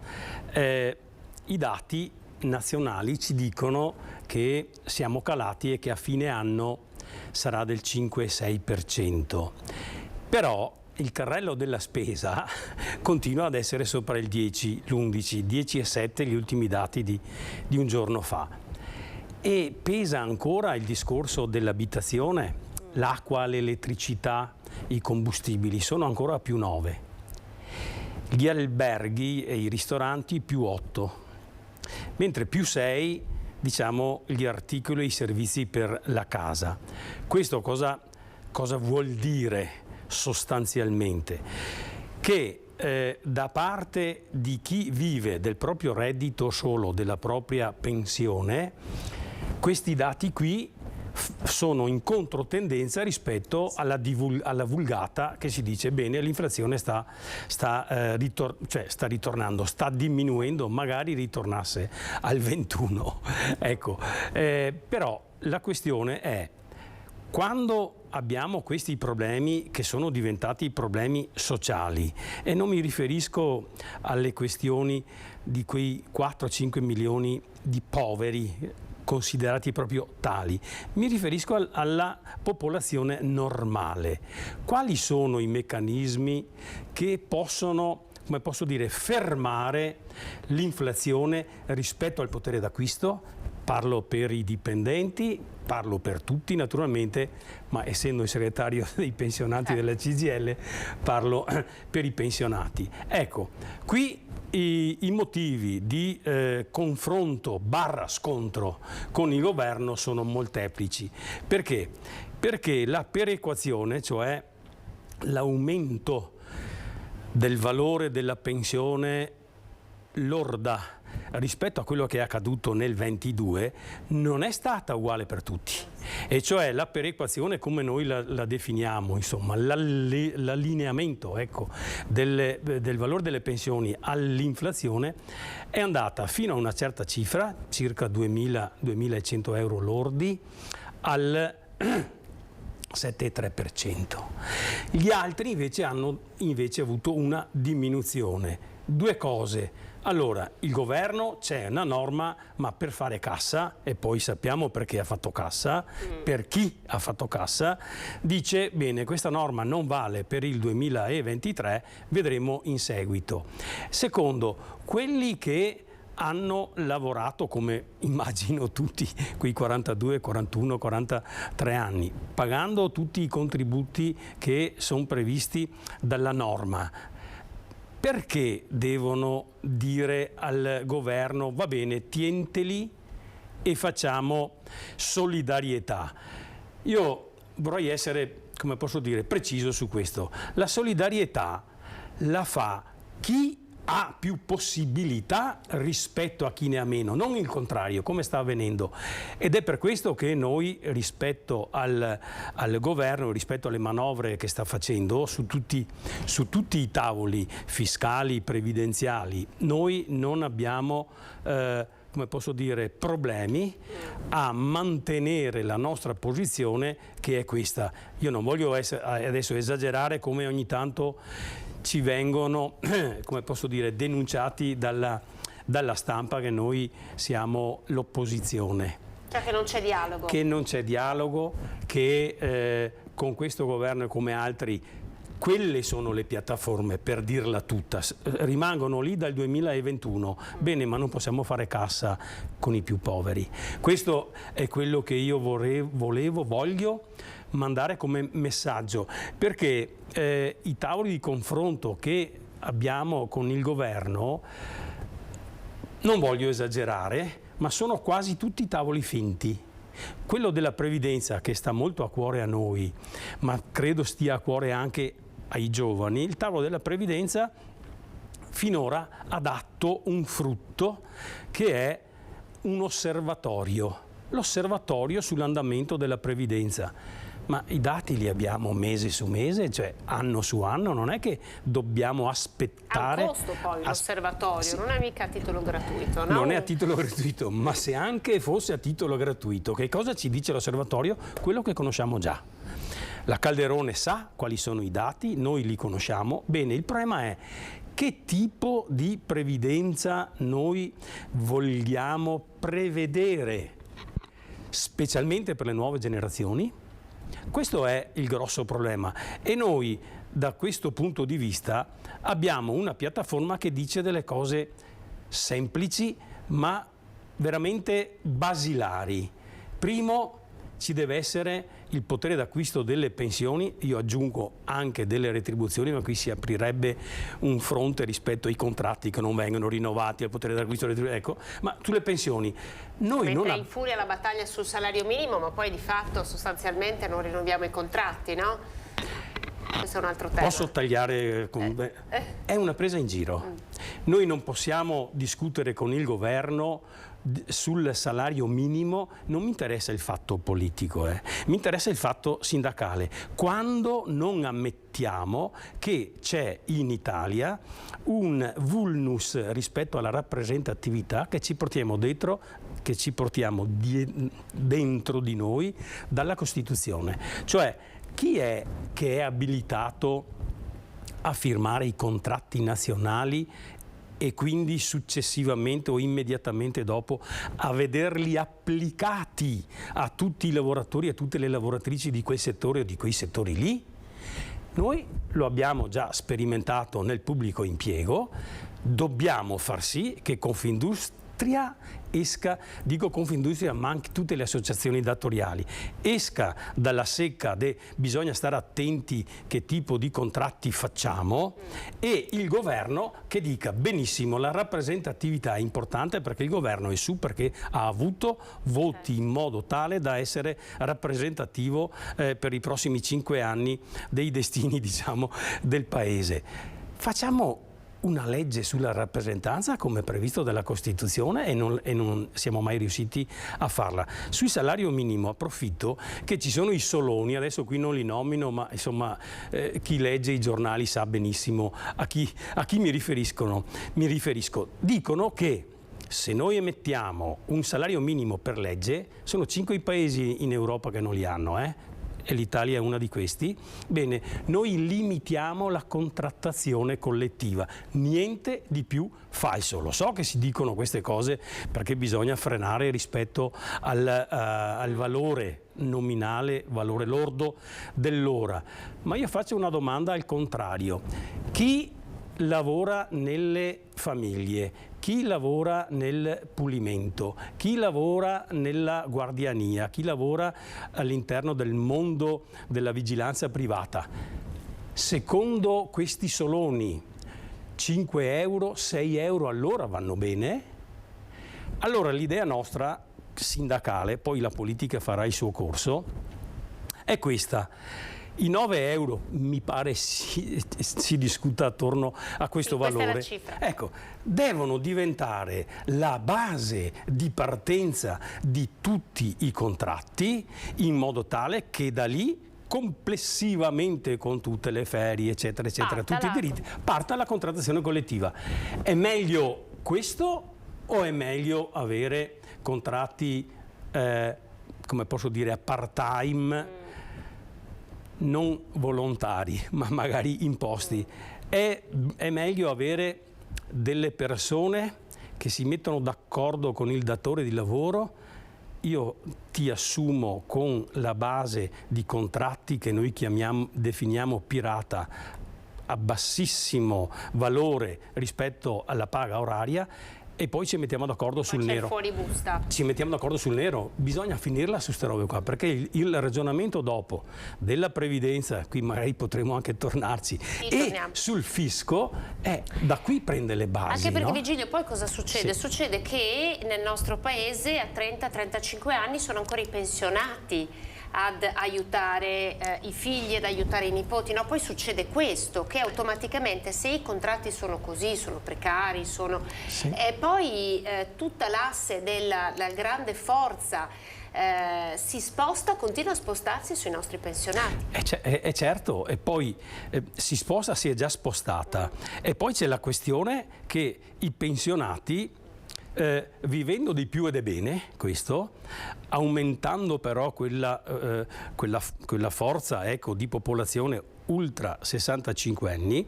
i dati nazionali ci dicono che siamo calati e che a fine anno sarà del 5-6%, però il carrello della spesa continua ad essere sopra il 10, l'11, 10,7 gli ultimi dati di un giorno fa. E pesa ancora il discorso dell'abitazione, l'acqua, l'elettricità, i combustibili sono ancora più 9. Gli alberghi e i ristoranti più 8, mentre più 6 diciamo gli articoli e i servizi per la casa. Questo cosa vuol dire? Sostanzialmente che da parte di chi vive del proprio reddito solo, della propria pensione, questi dati qui sono in controtendenza rispetto alla vulgata che si dice bene l'inflazione sta ritornando, sta diminuendo, magari ritornasse al 21. Ecco, però la questione è, quando abbiamo questi problemi che sono diventati problemi sociali, e non mi riferisco alle questioni di quei 4-5 milioni di poveri considerati proprio tali, mi riferisco alla popolazione normale. Quali sono i meccanismi che possono, come posso dire, fermare l'inflazione rispetto al potere d'acquisto? Parlo per i dipendenti, parlo per tutti naturalmente, ma essendo il segretario dei pensionati della CGIL parlo per i pensionati. Ecco, qui i motivi di confronto / scontro con il governo sono molteplici. Perché? Perché la perequazione, cioè l'aumento del valore della pensione lorda rispetto a quello che è accaduto nel 22, non è stata uguale per tutti, e cioè la perequazione come noi la definiamo, insomma l'allineamento, ecco, del valore delle pensioni all'inflazione è andata fino a una certa cifra, circa 2.100 euro lordi, al 7,3%. Gli altri invece hanno avuto una diminuzione Due cose. Allora, il governo, c'è una norma, ma per fare cassa, e poi sappiamo perché ha fatto cassa, per chi ha fatto cassa, dice, bene, questa norma non vale per il 2023, vedremo in seguito. Secondo, quelli che hanno lavorato, come immagino tutti, quei 42, 41, 43 anni, pagando tutti i contributi che sono previsti dalla norma, perché devono dire al governo va bene, tienteli e facciamo solidarietà? Io vorrei essere, come posso dire, preciso su questo. La solidarietà la fa chi ha più possibilità rispetto a chi ne ha meno, non il contrario, come sta avvenendo. Ed è per questo che noi, rispetto al governo, rispetto alle manovre che sta facendo su tutti i tavoli fiscali, previdenziali, noi non abbiamo come posso dire, problemi a mantenere la nostra posizione, che è questa. Io non voglio adesso esagerare, come ogni tanto ci vengono, come posso dire, denunciati dalla stampa che noi siamo l'opposizione. Cioè che non c'è dialogo. Che non c'è dialogo, che con questo governo e come altri, quelle sono le piattaforme, per dirla tutta, rimangono lì dal 2021. Bene, ma non possiamo fare cassa con i più poveri. Questo è quello che io voglio mandare come messaggio, perché i tavoli di confronto che abbiamo con il governo, non voglio esagerare, ma sono quasi tutti tavoli finti. Quello della previdenza, che sta molto a cuore a noi, ma credo stia a cuore anche ai giovani, il tavolo della previdenza finora ha dato un frutto che è un osservatorio, l'osservatorio sull'andamento della previdenza. Ma i dati li abbiamo mese su mese, cioè anno su anno, non è che dobbiamo aspettare. Ha un costo poi l'osservatorio, sì. Non è mica a titolo gratuito, no? Non è a titolo gratuito, ma se anche fosse a titolo gratuito, che cosa ci dice l'osservatorio? Quello che conosciamo già. La Calderone sa quali sono i dati, noi li conosciamo. Bene, il problema è che tipo di previdenza noi vogliamo prevedere, specialmente per le nuove generazioni. Questo è il grosso problema e noi da questo punto di vista abbiamo una piattaforma che dice delle cose semplici ma veramente basilari. Primo, ci deve essere il potere d'acquisto delle pensioni, io aggiungo anche delle retribuzioni, ma qui si aprirebbe un fronte rispetto ai contratti che non vengono rinnovati, al potere d'acquisto delle retribuzioni, ecco, ma sulle pensioni noi mentre in furia la battaglia sul salario minimo, ma poi di fatto sostanzialmente non rinnoviamo i contratti, no? Questo è un altro tema. Posso tagliare? È una presa in giro. Noi non possiamo discutere con il governo sul salario minimo, non mi interessa il fatto politico, mi interessa il fatto sindacale. Quando non ammettiamo che c'è in Italia un vulnus rispetto alla rappresentatività che ci portiamo dentro, che ci portiamo dentro di noi dalla Costituzione. Cioè, chi è che è abilitato a firmare i contratti nazionali e quindi successivamente o immediatamente dopo a vederli applicati a tutti i lavoratori e a tutte le lavoratrici di quel settore o di quei settori lì? Noi lo abbiamo già sperimentato nel pubblico impiego, dobbiamo far sì che Confindustria esca, dico Confindustria ma anche tutte le associazioni datoriali, esca dalla secca bisogna stare attenti che tipo di contratti facciamo, e il governo che dica benissimo la rappresentatività è importante perché il governo è su perché ha avuto voti in modo tale da essere rappresentativo per i prossimi 5 anni dei destini, diciamo, del paese. Facciamo una legge sulla rappresentanza come previsto dalla Costituzione e non siamo mai riusciti a farla. Sul salario minimo approfitto che ci sono i soloni, adesso qui non li nomino, ma insomma chi legge i giornali sa benissimo a chi mi riferisco. Dicono che se noi emettiamo un salario minimo per legge, sono 5 i paesi in Europa che non li hanno, e l'Italia è una di questi, bene, noi limitiamo la contrattazione collettiva, niente di più falso. Lo so che si dicono queste cose perché bisogna frenare rispetto al valore nominale, valore lordo dell'ora, ma io faccio una domanda al contrario. Chi lavora nelle famiglie, chi lavora nel pulimento, chi lavora nella guardiania, chi lavora all'interno del mondo della vigilanza privata, secondo questi soloni 5 euro, 6 euro all'ora vanno bene? Allora l'idea nostra sindacale, poi la politica farà il suo corso, è questa. I 9 euro, mi pare si discuta attorno a questo valore, questa è la cifra. Ecco, devono diventare la base di partenza di tutti i contratti, in modo tale che da lì complessivamente, con tutte le ferie eccetera eccetera, tutti i diritti, parta la contrattazione collettiva. È meglio questo o è meglio avere contratti come posso dire a part-time, non volontari ma magari imposti? È meglio avere delle persone che si mettono d'accordo con il datore di lavoro. Io ti assumo con la base di contratti che noi definiamo pirata, a bassissimo valore rispetto alla paga oraria, e poi ci mettiamo d'accordo sul nero. Fuori busta. Ci mettiamo d'accordo sul nero. Bisogna finirla su queste robe qua, perché il ragionamento dopo della previdenza, qui magari potremo anche tornarci, sul fisco, da qui prende le basi. Anche perché, no? Vigilio, poi cosa succede? Sì. Succede che nel nostro paese a 30-35 anni sono ancora i pensionati ad aiutare i figli, ad aiutare i nipoti, no? Poi succede questo, che automaticamente, se i contratti sono così, sono precari, poi tutta l'asse della grande forza si sposta, continua a spostarsi sui nostri pensionati. È certo, e poi si sposta, si è già spostata, e poi c'è la questione che i pensionati, vivendo di più ed è bene questo, aumentando però quella forza di popolazione ultra 65 anni,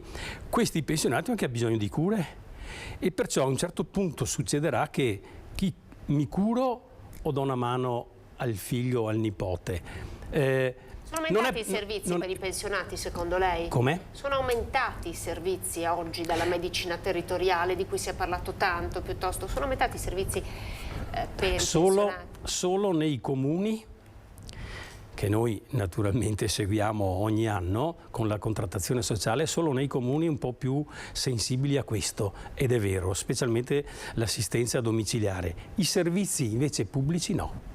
questi pensionati hanno anche bisogno di cure, e perciò a un certo punto succederà che chi mi curo o do una mano al figlio o al nipote. Sono aumentati i servizi per i pensionati, secondo lei? Come? Sono aumentati i servizi oggi dalla medicina territoriale, di cui si è parlato tanto, piuttosto sono aumentati i servizi per i pensionati? Solo nei comuni, che noi naturalmente seguiamo ogni anno con la contrattazione sociale, solo nei comuni un po' più sensibili a questo, ed è vero, specialmente l'assistenza domiciliare. I servizi invece pubblici no.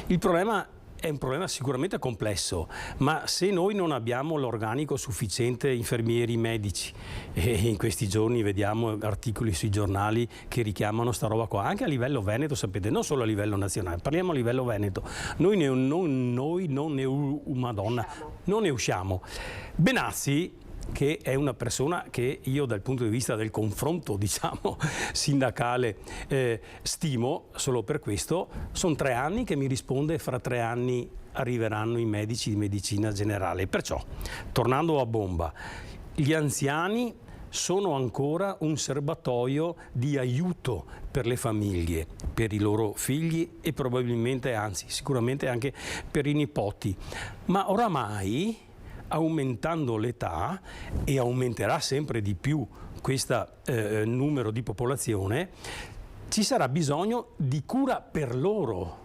Il problema è un problema sicuramente complesso, ma se noi non abbiamo l'organico sufficiente, infermieri, medici, e in questi giorni vediamo articoli sui giornali che richiamano sta roba qua, anche a livello veneto, sapete, non solo a livello nazionale, parliamo a livello veneto, noi non ne usciamo. Benassi, che è una persona che io dal punto di vista del confronto, diciamo, sindacale stimo, solo per questo, sono 3 anni che mi risponde: fra 3 anni arriveranno i medici di medicina generale. Perciò, tornando a bomba, gli anziani sono ancora un serbatoio di aiuto per le famiglie, per i loro figli e probabilmente, anzi sicuramente anche per i nipoti, ma oramai, aumentando l'età, e aumenterà sempre di più questo numero di popolazione, ci sarà bisogno di cura per loro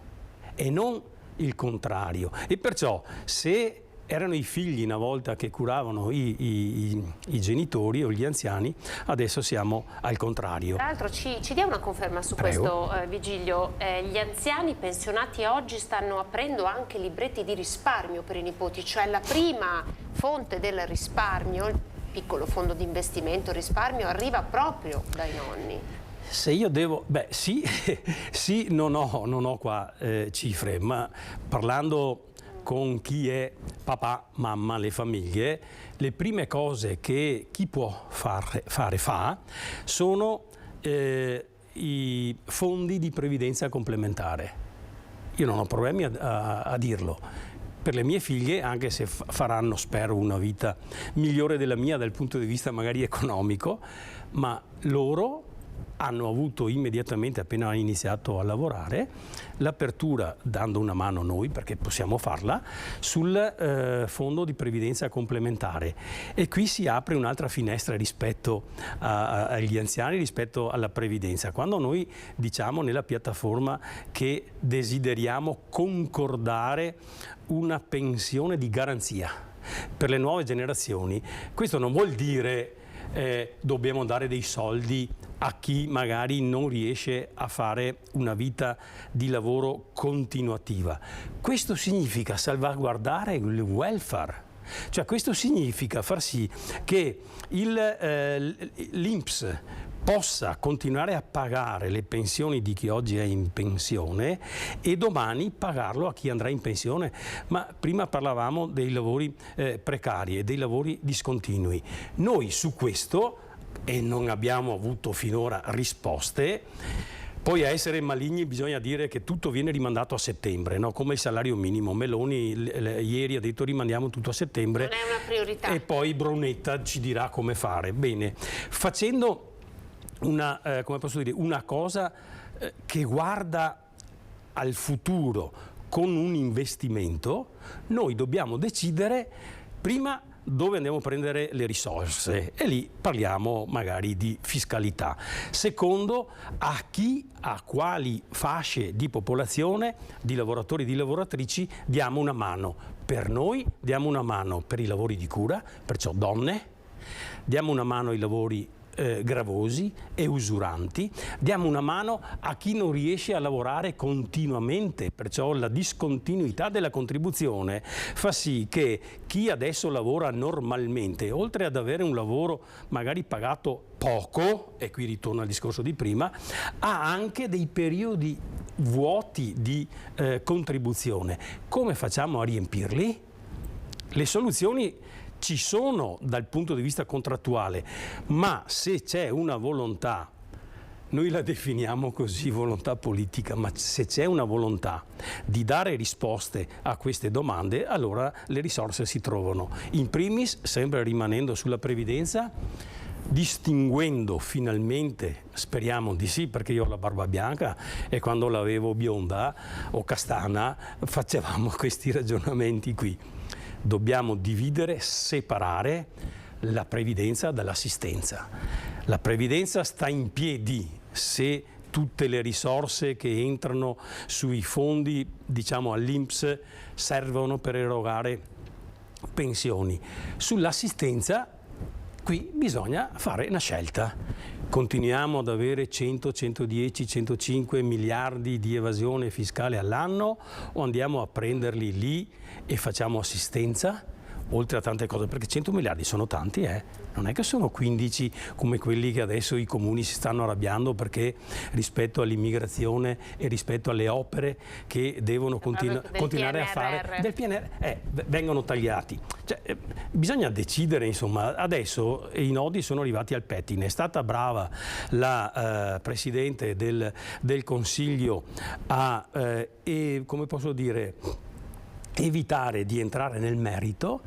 e non il contrario. E perciò, se erano i figli una volta che curavano i genitori o gli anziani, adesso siamo al contrario. Tra l'altro ci dia una conferma su questo, Vigilio. Gli anziani pensionati oggi stanno aprendo anche libretti di risparmio per i nipoti, cioè la prima fonte del risparmio, il piccolo fondo di investimento, risparmio, arriva proprio dai nonni. Se io devo, sì, non ho qua cifre, ma parlando con chi è papà, mamma, le famiglie, le prime cose che chi può fa sono i fondi di previdenza complementare. Io non ho problemi a dirlo, per le mie figlie, anche se faranno, spero, una vita migliore della mia dal punto di vista magari economico, ma loro hanno avuto immediatamente, appena iniziato a lavorare, l'apertura, dando una mano a noi, perché possiamo farla, sul fondo di previdenza complementare. E qui si apre un'altra finestra rispetto agli anziani, rispetto alla previdenza. Quando noi diciamo nella piattaforma che desideriamo concordare una pensione di garanzia per le nuove generazioni, questo non vuol dire dobbiamo dare dei soldi a chi magari non riesce a fare una vita di lavoro continuativa. Questo significa salvaguardare il welfare. Cioè questo significa far sì che l'INPS possa continuare a pagare le pensioni di chi oggi è in pensione e domani pagarlo a chi andrà in pensione. Ma prima parlavamo dei lavori precari e dei lavori discontinui. Noi su questo, e non abbiamo avuto finora risposte, poi a essere maligni bisogna dire che tutto viene rimandato a settembre, no? Come il salario minimo. Meloni ieri ha detto rimandiamo tutto a settembre. Non è una priorità. E poi Brunetta ci dirà come fare. Bene, facendo una cosa che guarda al futuro con un investimento, noi dobbiamo decidere prima dove andiamo a prendere le risorse, e lì parliamo magari di fiscalità. Secondo, a quali fasce di popolazione, di lavoratori e di lavoratrici diamo una mano. Per noi diamo una mano per i lavori di cura, perciò donne, diamo una mano ai lavori gravosi e usuranti, diamo una mano a chi non riesce a lavorare continuamente, perciò la discontinuità della contribuzione fa sì che chi adesso lavora normalmente, oltre ad avere un lavoro magari pagato poco, e qui ritorno al discorso di prima, ha anche dei periodi vuoti di contribuzione. Come facciamo a riempirli? Le soluzioni ci sono dal punto di vista contrattuale, ma se c'è una volontà, noi la definiamo così, volontà politica, ma se c'è una volontà di dare risposte a queste domande, allora le risorse si trovano. In primis, sempre rimanendo sulla previdenza, distinguendo finalmente, speriamo di sì, perché io ho la barba bianca e quando l'avevo bionda o castana facevamo questi ragionamenti qui. Dobbiamo dividere, separare la previdenza dall'assistenza. La previdenza sta in piedi se tutte le risorse che entrano sui fondi, diciamo all'INPS, servono per erogare pensioni. Sull'assistenza qui bisogna fare una scelta. Continuiamo ad avere 100, 110, 105 miliardi di evasione fiscale all'anno o andiamo a prenderli lì e facciamo assistenza? Oltre a tante cose, perché 100 miliardi sono tanti, non è che sono 15 come quelli che adesso i comuni si stanno arrabbiando perché rispetto all'immigrazione e rispetto alle opere che devono continuare a fare del PNRR vengono tagliati. Cioè, bisogna decidere, insomma, adesso i nodi sono arrivati al pettine. È stata brava la Presidente del Consiglio a, come posso dire, evitare di entrare nel merito,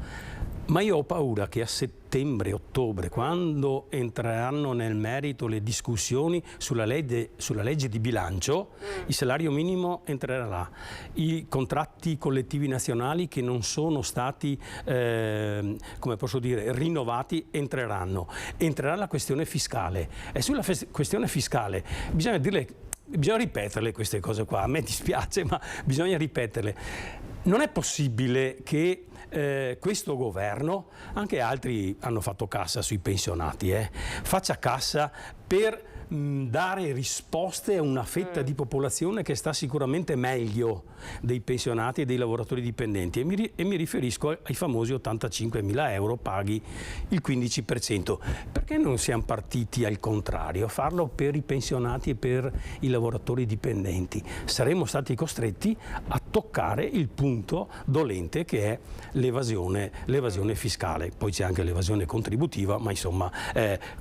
ma io ho paura che a settembre-ottobre, quando entreranno nel merito le discussioni sulla legge di bilancio, il salario minimo entrerà là, i contratti collettivi nazionali che non sono stati, come posso dire, rinnovati entrerà la questione fiscale. E sulla questione fiscale bisogna ripeterle queste cose qua, a me dispiace ma bisogna ripeterle. Non è possibile che questo governo, anche altri hanno fatto cassa sui pensionati, faccia cassa per dare risposte a una fetta di popolazione che sta sicuramente meglio dei pensionati e dei lavoratori dipendenti, e mi riferisco ai famosi 85.000 euro paghi il 15%. Perché non siamo partiti al contrario, a farlo per i pensionati e per i lavoratori dipendenti? Saremmo stati costretti a toccare il punto dolente che è l'evasione fiscale. Poi c'è anche l'evasione contributiva, ma insomma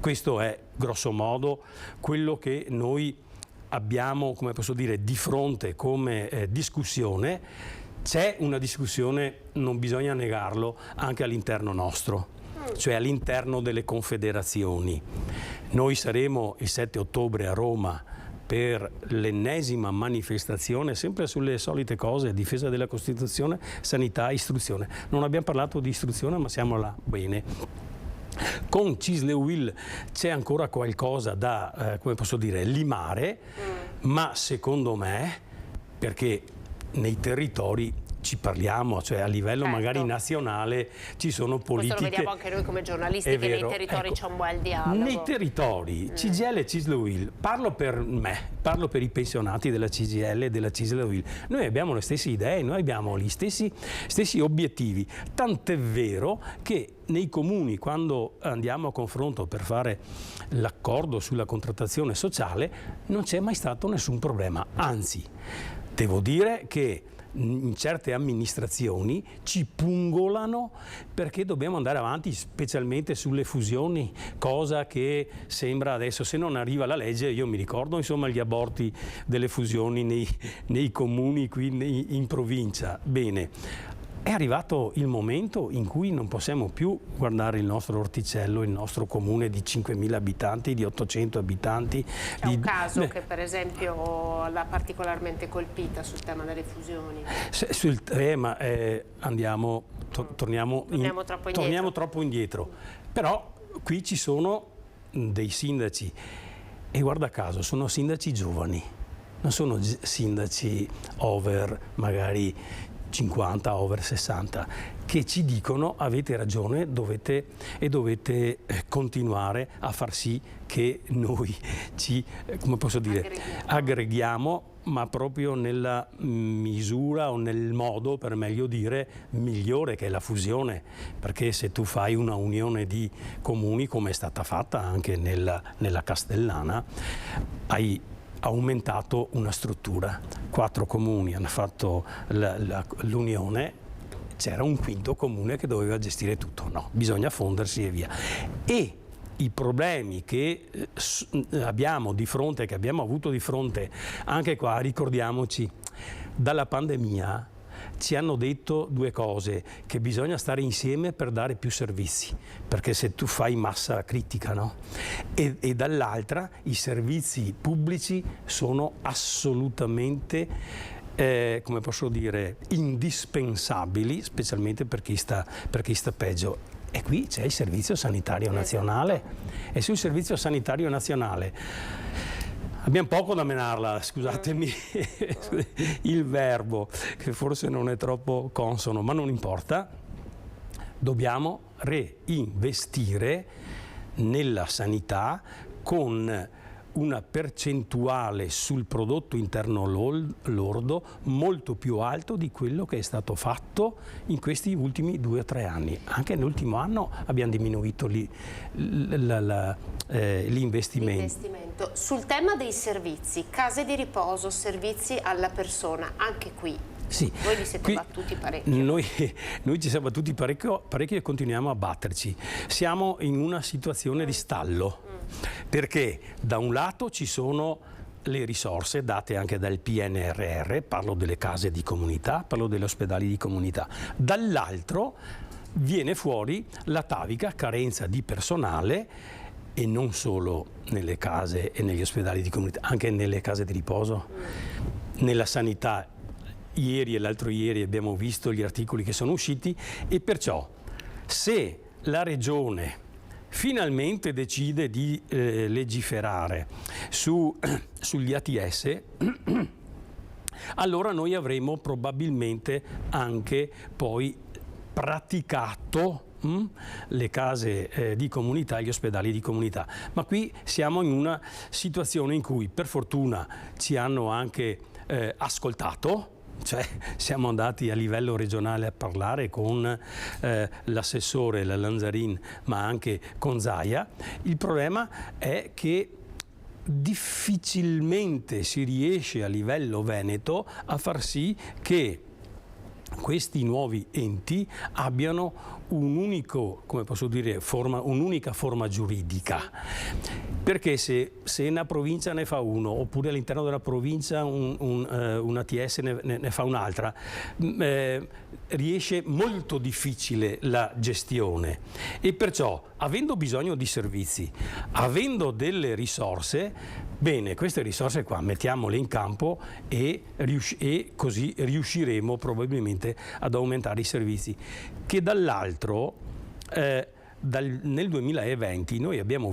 questo è grosso modo quello che noi abbiamo, come posso dire, di fronte come discussione. c'è una discussione, non bisogna negarlo, anche all'interno nostro, cioè all'interno delle confederazioni. Noi saremo il 7 ottobre a Roma per l'ennesima manifestazione, sempre sulle solite cose, difesa della Costituzione, sanità, istruzione. Non abbiamo parlato di istruzione, ma siamo là bene. Con CISL-UIL c'è ancora qualcosa da, come posso dire, limare, ma secondo me, perché nei territori ci parliamo, cioè a livello magari nazionale ci sono politiche. Questo lo vediamo anche noi come giornalisti, che nei territori c'è un buon dialogo. Nei territori, CGIL e CISL-UIL, parlo per me, parlo per i pensionati della CGIL e della CISL-UIL, noi abbiamo le stesse idee, noi abbiamo gli stessi obiettivi, tant'è vero che nei comuni, quando andiamo a confronto per fare l'accordo sulla contrattazione sociale, non c'è mai stato nessun problema, anzi, devo dire che in certe amministrazioni ci pungolano perché dobbiamo andare avanti, specialmente sulle fusioni, cosa che sembra adesso, se non arriva la legge, io mi ricordo insomma gli aborti delle fusioni nei comuni qui in provincia. Bene. È arrivato il momento in cui non possiamo più guardare il nostro orticello, il nostro comune di 5.000 abitanti, di 800 abitanti. C'è un caso che per esempio l'ha particolarmente colpita sul tema delle fusioni? Sul tema torniamo troppo indietro. Però qui ci sono dei sindaci e guarda caso sono sindaci giovani, non sono sindaci over magari 50, over 60, che ci dicono avete ragione, dovete continuare a far sì che noi ci, come posso dire, aggreghiamo, ma proprio nella misura o nel modo, per meglio dire, migliore, che è la fusione, perché se tu fai una unione di comuni, come è stata fatta anche nella Castellana, hai aumentato una struttura. 4 comuni hanno fatto l'unione, c'era un quinto comune che doveva gestire tutto. No, bisogna fondersi e via. E i problemi che abbiamo di fronte, che abbiamo avuto di fronte anche qua, ricordiamoci, dalla pandemia ci hanno detto 2 cose: che bisogna stare insieme per dare più servizi, perché se tu fai massa critica, no? E dall'altra i servizi pubblici sono assolutamente, come posso dire, indispensabili, specialmente per chi sta peggio. E qui c'è il Servizio Sanitario Nazionale. E sul Servizio Sanitario Nazionale abbiamo poco da menarla, scusatemi il verbo, che forse non è troppo consono, ma non importa. Dobbiamo reinvestire nella sanità con una percentuale sul prodotto interno lordo molto più alto di quello che è stato fatto in questi ultimi 2 o 3 anni. Anche nell'ultimo anno abbiamo diminuito l'investimento. Sul tema dei servizi, case di riposo, servizi alla persona, anche qui sì, voi vi siete battuti parecchio. Noi ci siamo battuti parecchio e continuiamo a batterci. Siamo in una situazione di stallo, perché da un lato ci sono le risorse date anche dal PNRR, parlo delle case di comunità, parlo degli ospedali di comunità, dall'altro viene fuori l'atavica carenza di personale, e non solo nelle case e negli ospedali di comunità, anche nelle case di riposo, nella sanità. Ieri e l'altro ieri abbiamo visto gli articoli che sono usciti, e perciò se la Regione finalmente decide di legiferare sugli ATS, allora noi avremo probabilmente anche poi praticato le case di comunità e gli ospedali di comunità. Ma qui siamo in una situazione in cui per fortuna ci hanno anche ascoltato. Cioè, siamo andati a livello regionale a parlare con l'assessore, la Lanzarin, ma anche con Zaia. Il problema è che difficilmente si riesce a livello veneto a far sì che questi nuovi enti abbiano un unico, come posso dire, un'unica forma giuridica. Perché se una provincia ne fa uno, oppure all'interno della provincia una ATS ne fa un'altra, riesce molto difficile la gestione, e perciò, avendo bisogno di servizi, avendo delle risorse, bene, queste risorse qua mettiamole in campo e così riusciremo probabilmente ad aumentare i servizi. Che dall'altro nel 2020 noi abbiamo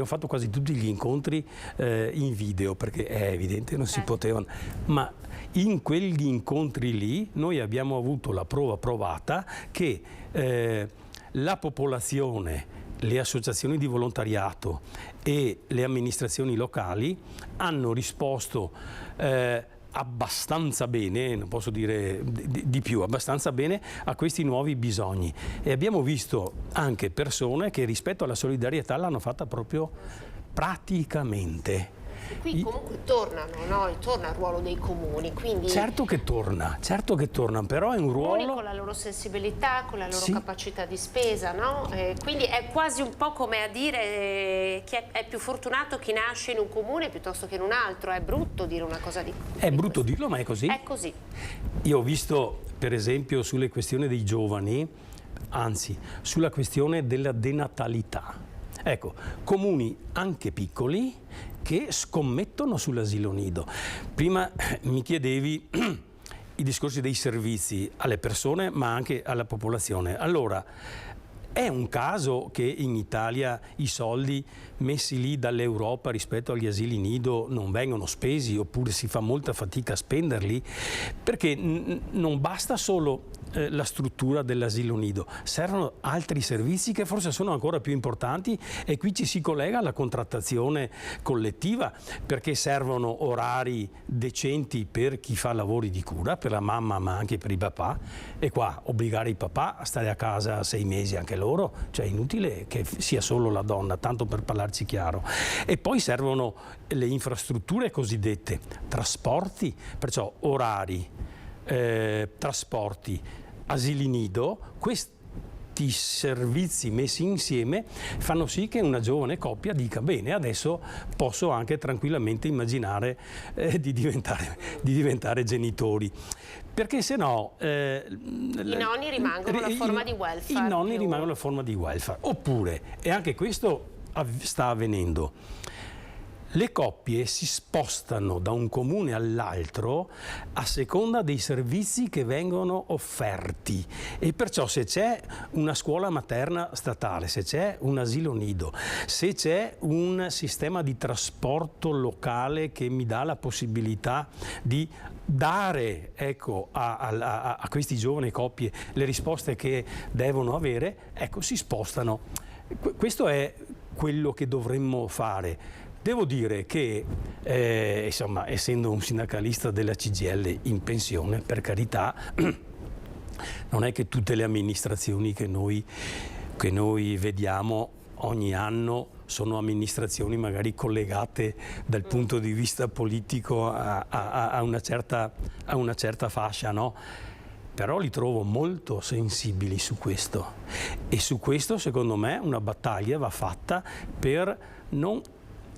fatto quasi tutti gli incontri in video, perché è evidente non si potevano, ma in quegli incontri lì noi abbiamo avuto la prova provata che la popolazione, le associazioni di volontariato e le amministrazioni locali hanno risposto abbastanza bene, non posso dire di più, abbastanza bene a questi nuovi bisogni, e abbiamo visto anche persone che rispetto alla solidarietà l'hanno fatta proprio praticamente. Qui comunque torna il ruolo dei comuni, quindi certo che torna, però è un ruolo con la loro sensibilità, con la loro capacità di spesa, no? Quindi è quasi un po' come a dire che è più fortunato chi nasce in un comune piuttosto che in un altro. È brutto dire una cosa di È brutto dirlo, ma è così. È così. Io ho visto, per esempio, sulle questioni dei giovani, anzi, sulla questione della denatalità. Ecco, comuni anche piccoli che scommettono sull'asilo nido. Prima mi chiedevi i discorsi dei servizi alle persone ma anche alla popolazione. Allora, è un caso che in Italia i soldi messi lì dall'Europa rispetto agli asili nido non vengono spesi, oppure si fa molta fatica a spenderli? Perché non basta solo la struttura dell'asilo nido, servono altri servizi che forse sono ancora più importanti, e qui ci si collega alla contrattazione collettiva, perché servono orari decenti per chi fa lavori di cura, per la mamma ma anche per i papà, e qua obbligare i papà a stare a casa 6 mesi anche loro, cioè è inutile che sia solo la donna, tanto per parlarci chiaro. E poi servono le infrastrutture cosiddette, trasporti, perciò orari, trasporti, asili nido. Questi servizi messi insieme fanno sì che una giovane coppia dica: bene, adesso posso anche tranquillamente immaginare di diventare genitori, perché se no i nonni rimangono una forma di welfare. I nonni rimangono una forma di welfare. Oppure, e anche questo sta avvenendo, le coppie si spostano da un comune all'altro a seconda dei servizi che vengono offerti, e perciò se c'è una scuola materna statale, se c'è un asilo nido, se c'è un sistema di trasporto locale che mi dà la possibilità di dare, ecco, a questi giovani coppie le risposte che devono avere, ecco, si spostano. Questo è quello che dovremmo fare. Devo dire che, insomma, essendo un sindacalista della CGIL in pensione, per carità, non è che tutte le amministrazioni che noi vediamo ogni anno sono amministrazioni magari collegate dal punto di vista politico a una certa fascia, no? Però li trovo molto sensibili su questo, e su questo secondo me una battaglia va fatta per non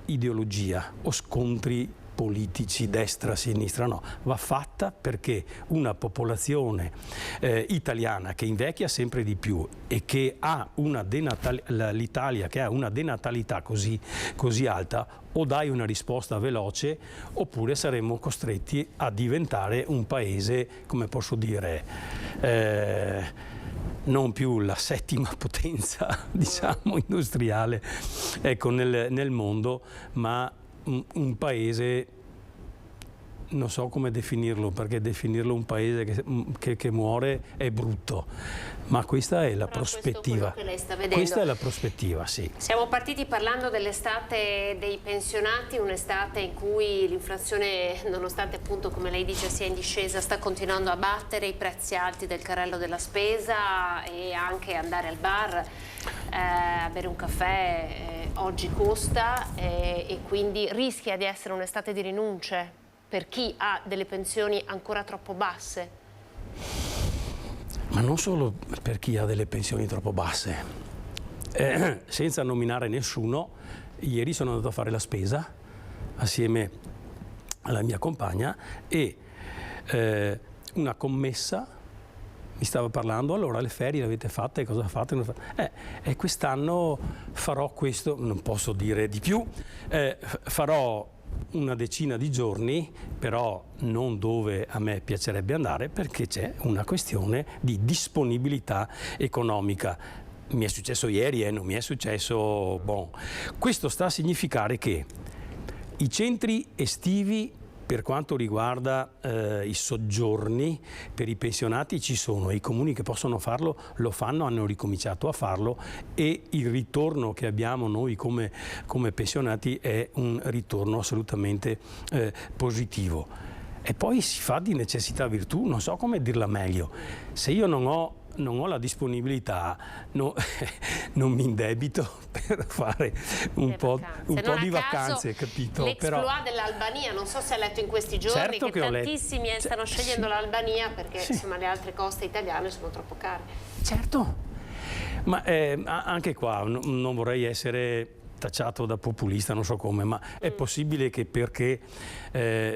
ideologia o scontri politici destra-sinistra, no, va fatta perché una popolazione italiana che invecchia sempre di più e che ha l'Italia che ha una denatalità così non o dai una risposta veloce, oppure saremo costretti a diventare un paese, come posso dire, non più la settima potenza, diciamo, industriale, ecco, nel mondo, ma un paese, non so come definirlo, perché definirlo un paese che muore è brutto, ma questa è la prospettiva. Questo è quello che lei sta vedendo. Questa è la prospettiva, sì. Siamo partiti parlando dell'estate dei pensionati, un'estate in cui l'inflazione, nonostante appunto, come lei dice, sia in discesa, sta continuando a battere i prezzi alti del carrello della spesa, e anche andare al bar a bere un caffè oggi costa, e quindi rischia di essere un'estate di rinunce per chi ha delle pensioni ancora troppo basse. Ma non solo per chi ha delle pensioni troppo basse. senza nominare nessuno, ieri sono andato a fare la spesa assieme alla mia compagna e una commessa mi stava parlando, allora le ferie le avete fatte, cosa fate? E quest'anno farò questo, non posso dire di più, farò una decina di giorni, però non dove a me piacerebbe andare, perché c'è una questione di disponibilità economica. Mi è successo ieri, non mi è successo... Bon. Questo sta a significare che i centri estivi, per quanto riguarda i soggiorni per i pensionati, ci sono, i comuni che possono farlo lo fanno, hanno ricominciato a farlo, e il ritorno che abbiamo noi come pensionati è un ritorno assolutamente positivo. E poi si fa di necessità virtù, non so come dirla meglio. Se io non ho la disponibilità, non mi indebito per fare un po' di vacanze, capito? L'exploit dell'Albania, non so se hai letto in questi giorni, certo che tantissimi stanno scegliendo l'Albania perché insomma le altre coste italiane sono troppo care. Certo, ma anche qua non vorrei essere tacciato da populista, non so come, ma è possibile che perché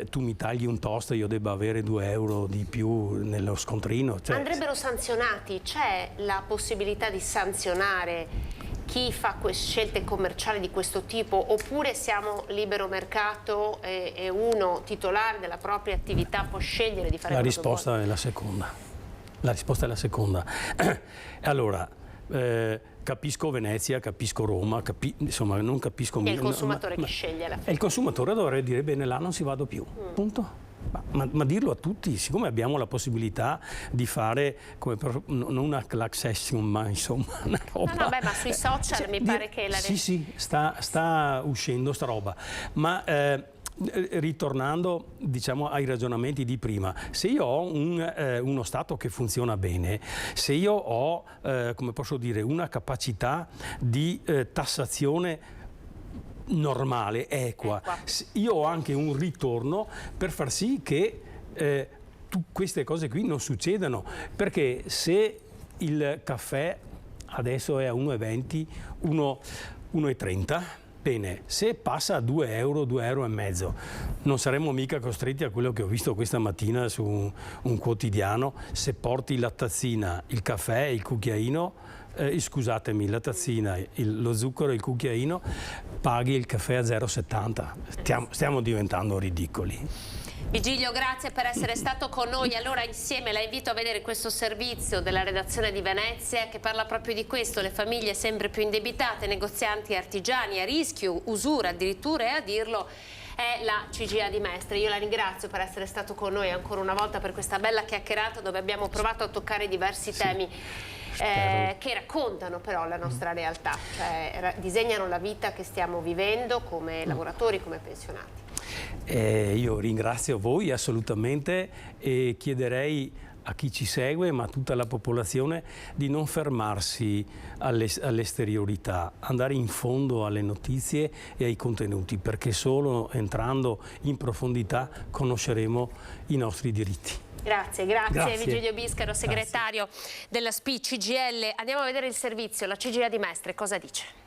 tu mi tagli un toast io debba avere 2 euro di più nello scontrino? Cioè, andrebbero sanzionati, c'è la possibilità di sanzionare chi fa scelte commerciali di questo tipo, oppure siamo libero mercato e uno titolare della propria attività può scegliere di fare la quello che vuole? risposta è la seconda. La risposta è la seconda. Allora, capisco Venezia, capisco Roma, insomma non capisco... È il consumatore che sceglie alla fine. E il consumatore dovrebbe dire bene, là non si vado più, punto. Ma dirlo a tutti, siccome abbiamo la possibilità di fare, non una class action, ma insomma una roba... No, ma sui social mi pare che la... Sì, sta uscendo sta roba, ma... ritornando diciamo ai ragionamenti di prima, se io ho uno Stato che funziona bene, se io ho come posso dire, una capacità di tassazione normale, equa, io ho anche un ritorno per far sì che queste cose qui non succedano, perché se il caffè adesso è a 1,20, 1,30, bene, se passa a 2 euro, 2,5 euro, non saremmo mica costretti a quello che ho visto questa mattina su un quotidiano. Se porti la tazzina, il caffè, il cucchiaino, scusatemi, la tazzina, lo zucchero e il cucchiaino, paghi il caffè a 0,70. Stiamo diventando ridicoli. Vigilio, grazie per essere stato con noi. Allora insieme la invito a vedere questo servizio della redazione di Venezia che parla proprio di questo, le famiglie sempre più indebitate, negozianti e artigiani a rischio, usura addirittura, e a dirlo è la CGIA di Mestre. Io la ringrazio per essere stato con noi ancora una volta per questa bella chiacchierata dove abbiamo provato a toccare diversi temi che raccontano però la nostra realtà, cioè disegnano la vita che stiamo vivendo come lavoratori, come pensionati. Io ringrazio voi assolutamente e chiederei a chi ci segue, ma a tutta la popolazione, di non fermarsi all'esteriorità, andare in fondo alle notizie e ai contenuti, perché solo entrando in profondità conosceremo i nostri diritti. Grazie. Vigilio Biscaro, segretario della SPI CGIL. Andiamo a vedere il servizio, la CGIA di Mestre cosa dice?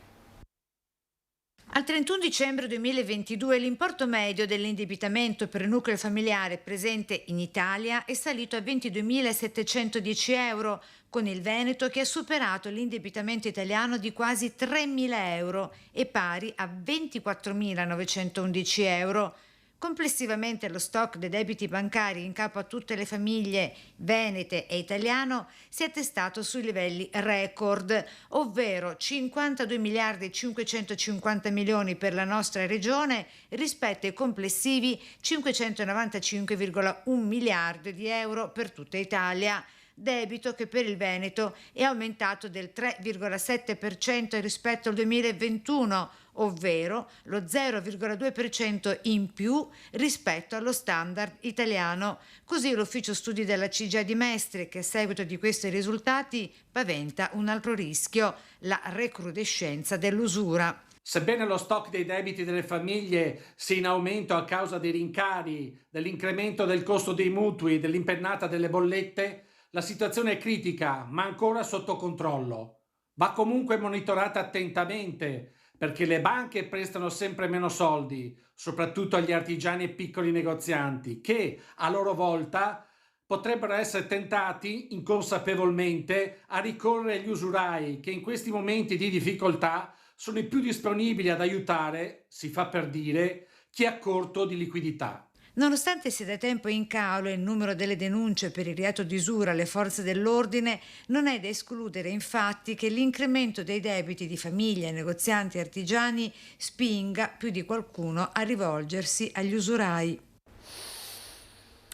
Al 31 dicembre 2022 l'importo medio dell'indebitamento per nucleo familiare presente in Italia è salito a 22.710 euro, con il Veneto che ha superato l'indebitamento italiano di quasi 3.000 euro e pari a 24.911 euro. Complessivamente lo stock dei debiti bancari in capo a tutte le famiglie venete e italiano si è attestato sui livelli record, ovvero 52 miliardi e 550 milioni per la nostra regione rispetto ai complessivi 595,1 miliardi di euro per tutta Italia. Debito che per il Veneto è aumentato del 3,7% rispetto al 2021, ovvero lo 0,2% in più rispetto allo standard italiano. Così l'ufficio studi della CGIA di Mestre, che a seguito di questi risultati paventa un altro rischio, la recrudescenza dell'usura. Sebbene lo stock dei debiti delle famiglie sia in aumento a causa dei rincari, dell'incremento del costo dei mutui e dell'impennata delle bollette, la situazione è critica, ma ancora sotto controllo. va comunque monitorata attentamente, perché le banche prestano sempre meno soldi, soprattutto agli artigiani e piccoli negozianti, che a loro volta potrebbero essere tentati inconsapevolmente a ricorrere agli usurai, che in questi momenti di difficoltà sono i più disponibili ad aiutare, si fa per dire, chi è a corto di liquidità. Nonostante sia da tempo in calo il numero delle denunce per il reato di usura alle forze dell'ordine, non è da escludere infatti che l'incremento dei debiti di famiglie, negozianti e artigiani spinga più di qualcuno a rivolgersi agli usurai.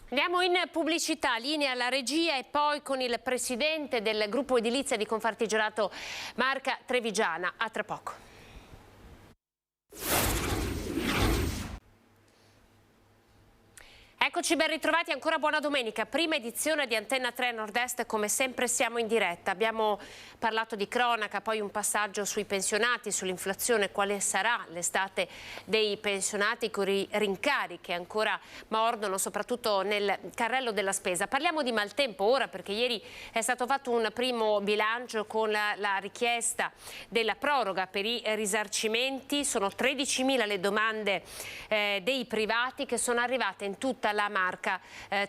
Andiamo in pubblicità, linea alla regia e poi con il presidente del gruppo edilizia di Confartigianato Marca Trevigiana. A tra poco. Eccoci ben ritrovati, ancora buona domenica, prima edizione di Antenna 3 Nord-Est, come sempre siamo in diretta. Abbiamo parlato di cronaca, poi un passaggio sui pensionati, sull'inflazione, quale sarà l'estate dei pensionati con i rincari che ancora mordono soprattutto nel carrello della spesa. Parliamo di maltempo ora perché ieri è stato fatto un primo bilancio con la richiesta della proroga per i risarcimenti. Sono 13.000 le domande dei privati che sono arrivate in tutta la Marca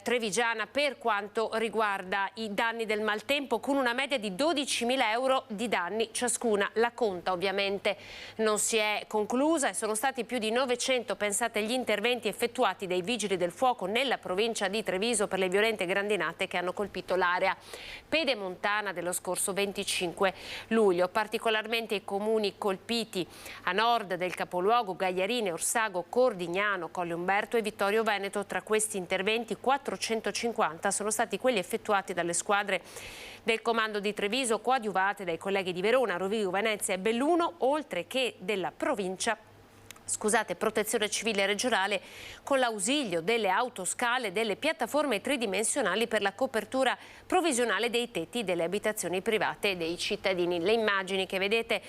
Trevigiana per quanto riguarda i danni del maltempo, con una media di 12.000 euro di danni ciascuna. La conta ovviamente non si è conclusa e sono stati più di 900, pensate, gli interventi effettuati dai vigili del fuoco nella provincia di Treviso per le violente grandinate che hanno colpito l'area pedemontana dello scorso 25 luglio. Particolarmente i comuni colpiti a nord del capoluogo, Gagliarine, Orsago, Cordignano, Colle Umberto e Vittorio Veneto. Tra questi interventi 450 sono stati quelli effettuati dalle squadre del comando di Treviso, coadiuvate dai colleghi di Verona, Rovigo, Venezia e Belluno, oltre che della provincia. Protezione Civile regionale, con l'ausilio delle autoscale e delle piattaforme tridimensionali per la copertura provvisionale dei tetti delle abitazioni private e dei cittadini. Le immagini che vedete,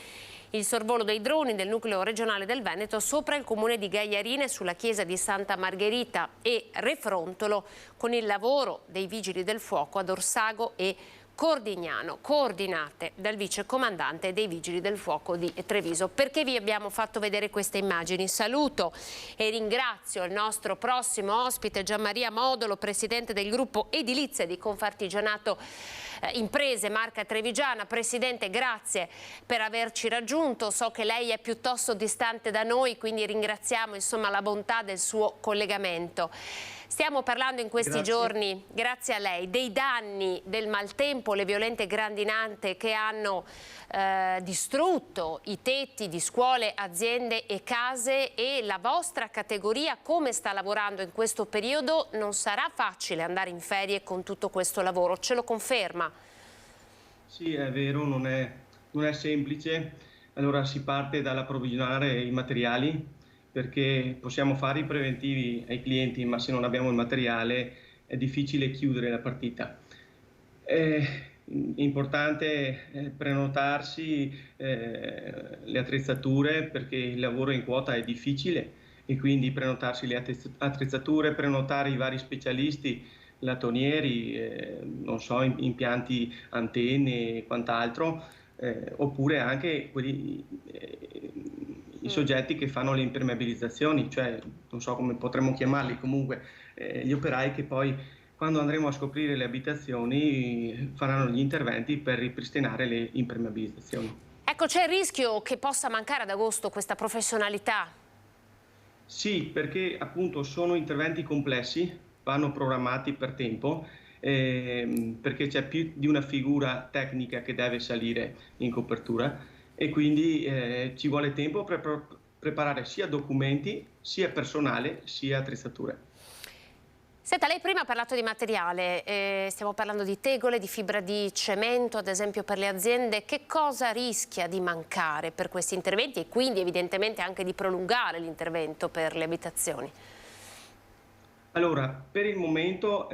il sorvolo dei droni del nucleo regionale del Veneto sopra il comune di Gagliarine, sulla chiesa di Santa Margherita e Refrontolo, con il lavoro dei vigili del fuoco ad Orsago e Cordignano, coordinate dal vice comandante dei Vigili del Fuoco di Treviso. Perché vi abbiamo fatto vedere queste immagini? Saluto e ringrazio il nostro prossimo ospite, Gianmaria Modolo, presidente del gruppo edilizia di Confartigianato Imprese Marca Trevigiana. Presidente, grazie per averci raggiunto. So che lei è piuttosto distante da noi, quindi ringraziamo la bontà del suo collegamento. Stiamo parlando in questi giorni, grazie a lei, dei danni del maltempo, le violente grandinate che hanno distrutto i tetti di scuole, aziende e case, e la vostra categoria come sta lavorando in questo periodo? Non sarà facile andare in ferie con tutto questo lavoro, ce lo conferma? Sì, è vero, non è semplice. Allora si parte dall'approvvigionare i materiali, perché possiamo fare i preventivi ai clienti, ma se non abbiamo il materiale è difficile chiudere la partita. È importante prenotarsi le attrezzature, perché il lavoro in quota è difficile, e quindi prenotarsi le attrezzature, prenotare i vari specialisti, latonieri, non so, impianti, antenne e quant'altro, oppure anche i soggetti che fanno le impermeabilizzazioni, cioè non so come potremmo chiamarli, comunque gli operai che poi quando andremo a scoprire le abitazioni faranno gli interventi per ripristinare le impermeabilizzazioni. Ecco, c'è il rischio che possa mancare ad agosto questa professionalità? Sì, perché appunto sono interventi complessi, vanno programmati per tempo, perché c'è più di una figura tecnica che deve salire in copertura, e quindi ci vuole tempo per preparare sia documenti, sia personale, sia attrezzature. Senta, lei prima ha parlato di materiale, stiamo parlando di tegole, di fibra di cemento, ad esempio per le aziende. Che cosa rischia di mancare per questi interventi e quindi evidentemente anche di prolungare l'intervento per le abitazioni? Allora, per il momento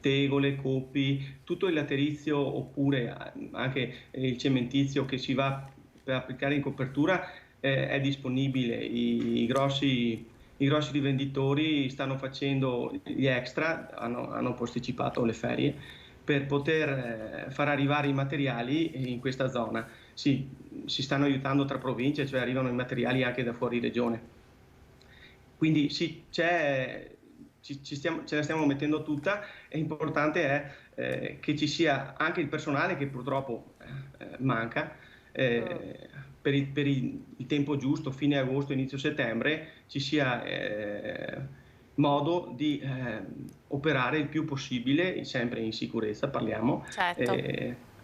tegole, coppi, tutto il laterizio oppure anche il cementizio che si va per applicare in copertura è disponibile. I grossi rivenditori stanno facendo gli extra, hanno posticipato le ferie per poter far arrivare i materiali in questa zona. Sì, si stanno aiutando tra province, cioè arrivano i materiali anche da fuori regione. Quindi sì, ce la stiamo mettendo tutta, e importante è che ci sia anche il personale, che purtroppo manca, per il tempo giusto, fine agosto, inizio settembre, ci sia modo di operare il più possibile, sempre in sicurezza parliamo, certo.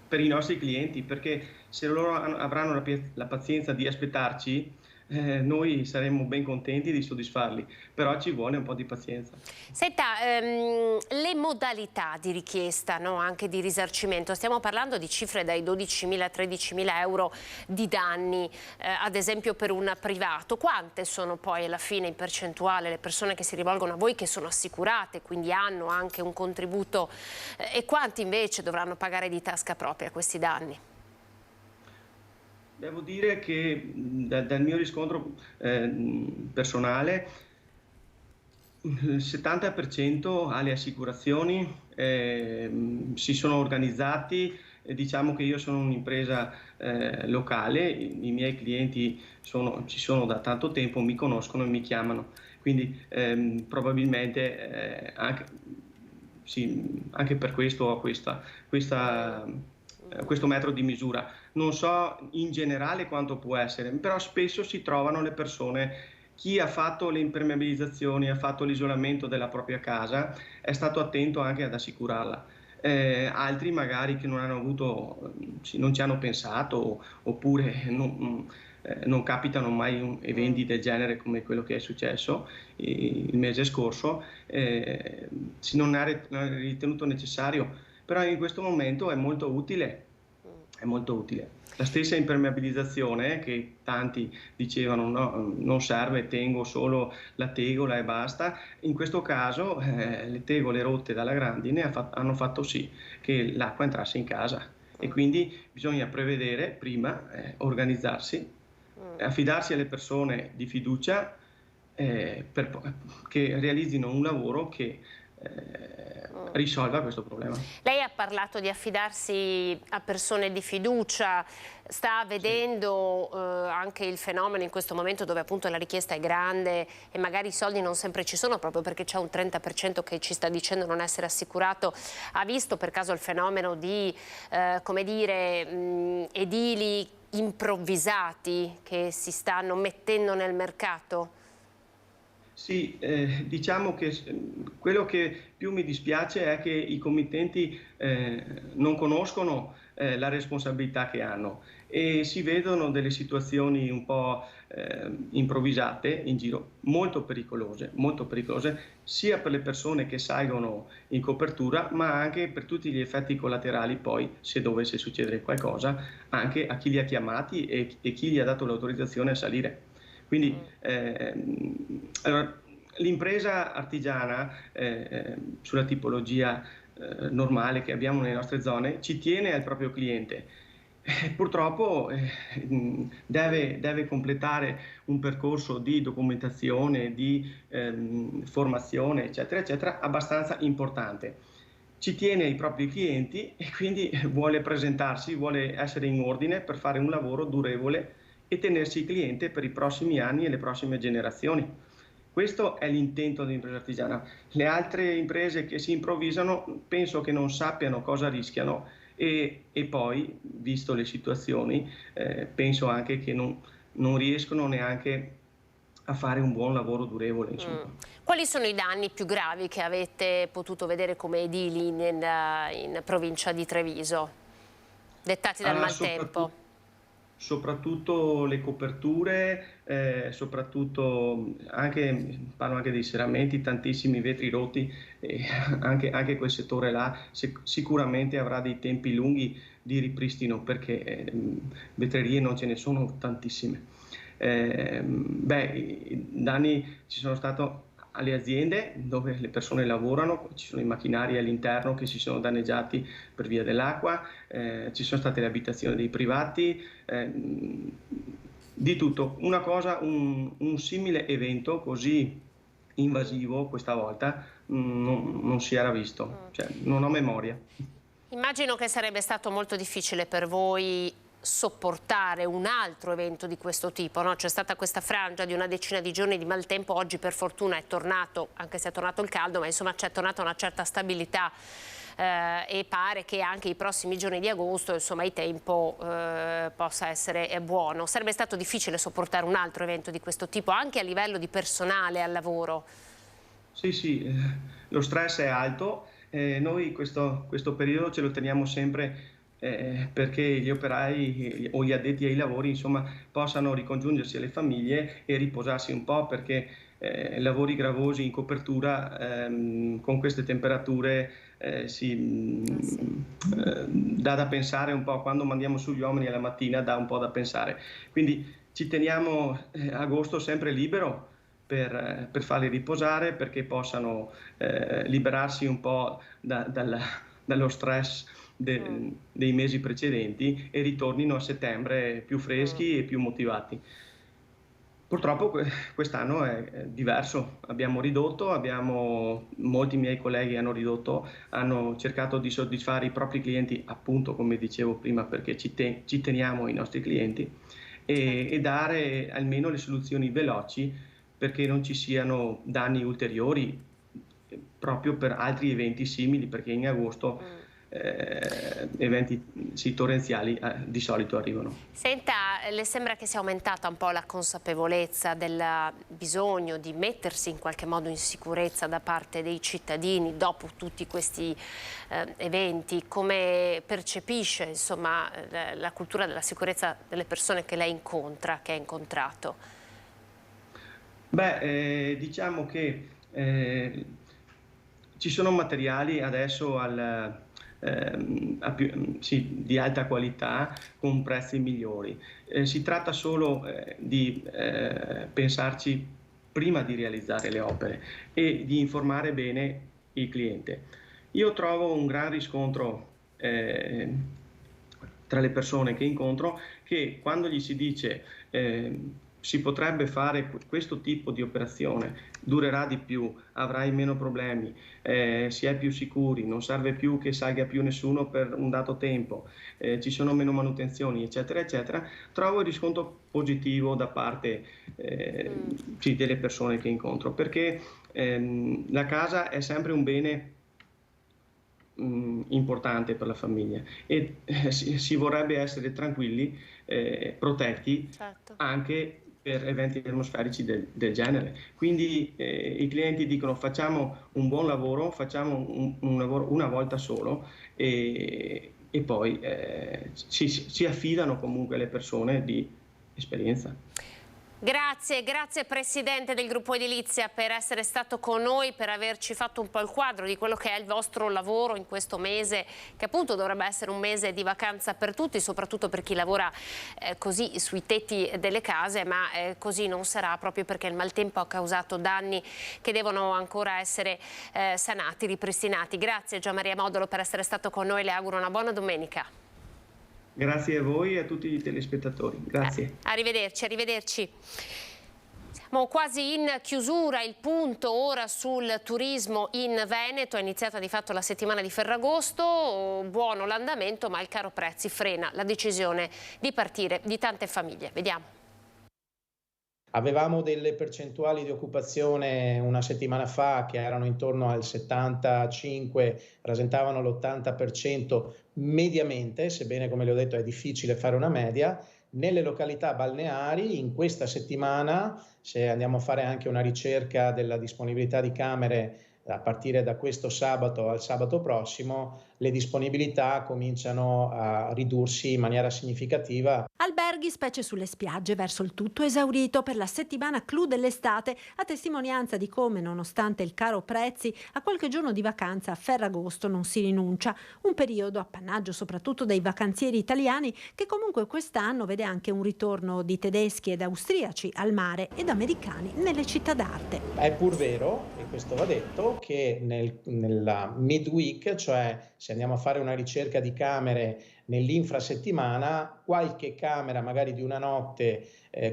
Per i nostri clienti, perché se loro avranno la pazienza di aspettarci, noi saremmo ben contenti di soddisfarli, però ci vuole un po' di pazienza. Senta, le modalità di richiesta, no, anche di risarcimento, stiamo parlando di cifre dai 12.000 a 13.000 euro di danni, ad esempio per un privato. Quante sono poi alla fine in percentuale le persone che si rivolgono a voi, che sono assicurate, quindi hanno anche un contributo, e quanti invece dovranno pagare di tasca propria questi danni? Devo dire che dal mio riscontro personale, il 70% alle assicurazioni si sono organizzati. Diciamo che io sono un'impresa locale, i miei clienti ci sono da tanto tempo, mi conoscono e mi chiamano, quindi probabilmente anche per questo ho questo metro di misura. Non so in generale quanto può essere, però spesso si trovano le persone, chi ha fatto le impermeabilizzazioni, ha fatto l'isolamento della propria casa, è stato attento anche ad assicurarla. Altri magari che non hanno avuto, non ci hanno pensato, oppure non capitano mai eventi del genere come quello che è successo il mese scorso, non ha ritenuto necessario. Però in questo momento è molto utile. La stessa impermeabilizzazione, che tanti dicevano no, non serve, tengo solo la tegola e basta, in questo caso le tegole rotte dalla grandine hanno fatto sì che l'acqua entrasse in casa, e quindi bisogna prevedere prima, organizzarsi, affidarsi alle persone di fiducia che realizzino un lavoro che risolva questo problema. Lei ha parlato di affidarsi a persone di fiducia, sta vedendo anche il fenomeno in questo momento dove appunto la richiesta è grande e magari i soldi non sempre ci sono, proprio perché c'è un 30% che ci sta dicendo non essere assicurato. Ha visto per caso il fenomeno di, come dire, edili improvvisati che si stanno mettendo nel mercato? Sì, diciamo che quello che più mi dispiace è che i committenti non conoscono la responsabilità che hanno, e si vedono delle situazioni un po' improvvisate in giro, molto pericolose, sia per le persone che salgono in copertura, ma anche per tutti gli effetti collaterali poi, se dovesse succedere qualcosa, anche a chi li ha chiamati e chi gli ha dato l'autorizzazione a salire. Quindi allora, l'impresa artigiana, sulla tipologia normale che abbiamo nelle nostre zone, ci tiene al proprio cliente. Purtroppo deve completare un percorso di documentazione, di formazione, eccetera, eccetera, abbastanza importante. Ci tiene ai propri clienti e quindi vuole presentarsi, vuole essere in ordine per fare un lavoro durevole e tenersi il cliente per i prossimi anni e le prossime generazioni. Questo è l'intento dell'impresa artigiana. Le altre imprese che si improvvisano penso che non sappiano cosa rischiano, e poi, visto le situazioni, penso anche che non riescono neanche a fare un buon lavoro durevole. Insomma. Quali sono i danni più gravi che avete potuto vedere come edili in provincia di Treviso, dettati dal maltempo? Soprattutto le coperture, parlo anche dei serramenti, tantissimi vetri rotti, anche quel settore là sicuramente avrà dei tempi lunghi di ripristino, perché vetrerie non ce ne sono tantissime. I danni ci sono stati alle aziende dove le persone lavorano, ci sono i macchinari all'interno che si sono danneggiati per via dell'acqua, ci sono state le abitazioni dei privati, di tutto. Una cosa, un simile evento così invasivo questa volta non si era visto, cioè non ho memoria. Immagino che sarebbe stato molto difficile per voi sopportare un altro evento di questo tipo, no? C'è stata questa frangia di una decina di giorni di maltempo, oggi per fortuna è tornato, anche se è tornato il caldo, ma insomma c'è tornata una certa stabilità e pare che anche i prossimi giorni di agosto insomma il tempo possa essere buono. Sarebbe stato difficile sopportare un altro evento di questo tipo anche a livello di personale al lavoro? Sì, lo stress è alto, noi questo periodo ce lo teniamo sempre perché gli operai o gli addetti ai lavori insomma possano ricongiungersi alle famiglie e riposarsi un po', perché lavori gravosi in copertura con queste temperature dà da pensare un po', quando mandiamo su gli uomini alla mattina dà un po' da pensare, quindi ci teniamo agosto sempre libero per farli riposare, perché possano liberarsi un po' dallo stress dei mesi precedenti e ritornino a settembre più freschi e più motivati. Purtroppo quest'anno è diverso, abbiamo ridotto, molti miei colleghi hanno ridotto, hanno cercato di soddisfare i propri clienti, appunto come dicevo prima, perché ci teniamo ai nostri clienti, e dare almeno le soluzioni veloci perché non ci siano danni ulteriori proprio per altri eventi simili, perché in agosto eventi torrenziali di solito arrivano. Senta, le sembra che sia aumentata un po' la consapevolezza del bisogno di mettersi in qualche modo in sicurezza da parte dei cittadini dopo tutti questi eventi? Come percepisce insomma la cultura della sicurezza delle persone che lei incontra, che ha incontrato? Beh, diciamo che ci sono materiali adesso di alta qualità con prezzi migliori. Si tratta solo di pensarci prima di realizzare le opere e di informare bene il cliente. Io trovo un gran riscontro tra le persone che incontro, che quando gli si dice si potrebbe fare questo tipo di operazione, durerà di più, avrai meno problemi, si è più sicuri, non serve più che salga più nessuno per un dato tempo, ci sono meno manutenzioni, eccetera, eccetera, trovo il riscontro positivo da parte delle persone che incontro, perché la casa è sempre un bene importante per la famiglia e si vorrebbe essere tranquilli, protetti, certo, anche per eventi atmosferici del genere. Quindi i clienti dicono: facciamo un buon lavoro, facciamo un lavoro una volta solo e poi si affidano comunque alle persone di esperienza. Grazie Presidente del Gruppo Edilizia per essere stato con noi, per averci fatto un po' il quadro di quello che è il vostro lavoro in questo mese, che appunto dovrebbe essere un mese di vacanza per tutti, soprattutto per chi lavora così sui tetti delle case, ma così non sarà, proprio perché il maltempo ha causato danni che devono ancora essere sanati, ripristinati. Grazie Gian Maria Modolo per essere stato con noi, le auguro una buona domenica. Grazie a voi e a tutti i telespettatori. Grazie. Arrivederci. Siamo quasi in chiusura, il punto ora sul turismo in Veneto. È iniziata di fatto la settimana di Ferragosto, buono l'andamento, ma il caro prezzi frena la decisione di partire di tante famiglie. Vediamo. Avevamo delle percentuali di occupazione una settimana fa che erano intorno al 75, rasentavano l'80% mediamente, sebbene come le ho detto è difficile fare una media. Nelle località balneari in questa settimana, se andiamo a fare anche una ricerca della disponibilità di camere a partire da questo sabato al sabato prossimo, le disponibilità cominciano a ridursi in maniera significativa. Alberghi, specie sulle spiagge, verso il tutto esaurito per la settimana clou dell'estate, a testimonianza di come, nonostante il caro prezzi, a qualche giorno di vacanza a Ferragosto non si rinuncia. Un periodo appannaggio soprattutto dei vacanzieri italiani, che comunque quest'anno vede anche un ritorno di tedeschi ed austriaci al mare ed americani nelle città d'arte. È pur vero, e questo va detto, che nella midweek, cioè se andiamo a fare una ricerca di camere nell'infrasettimana, qualche camera magari di una notte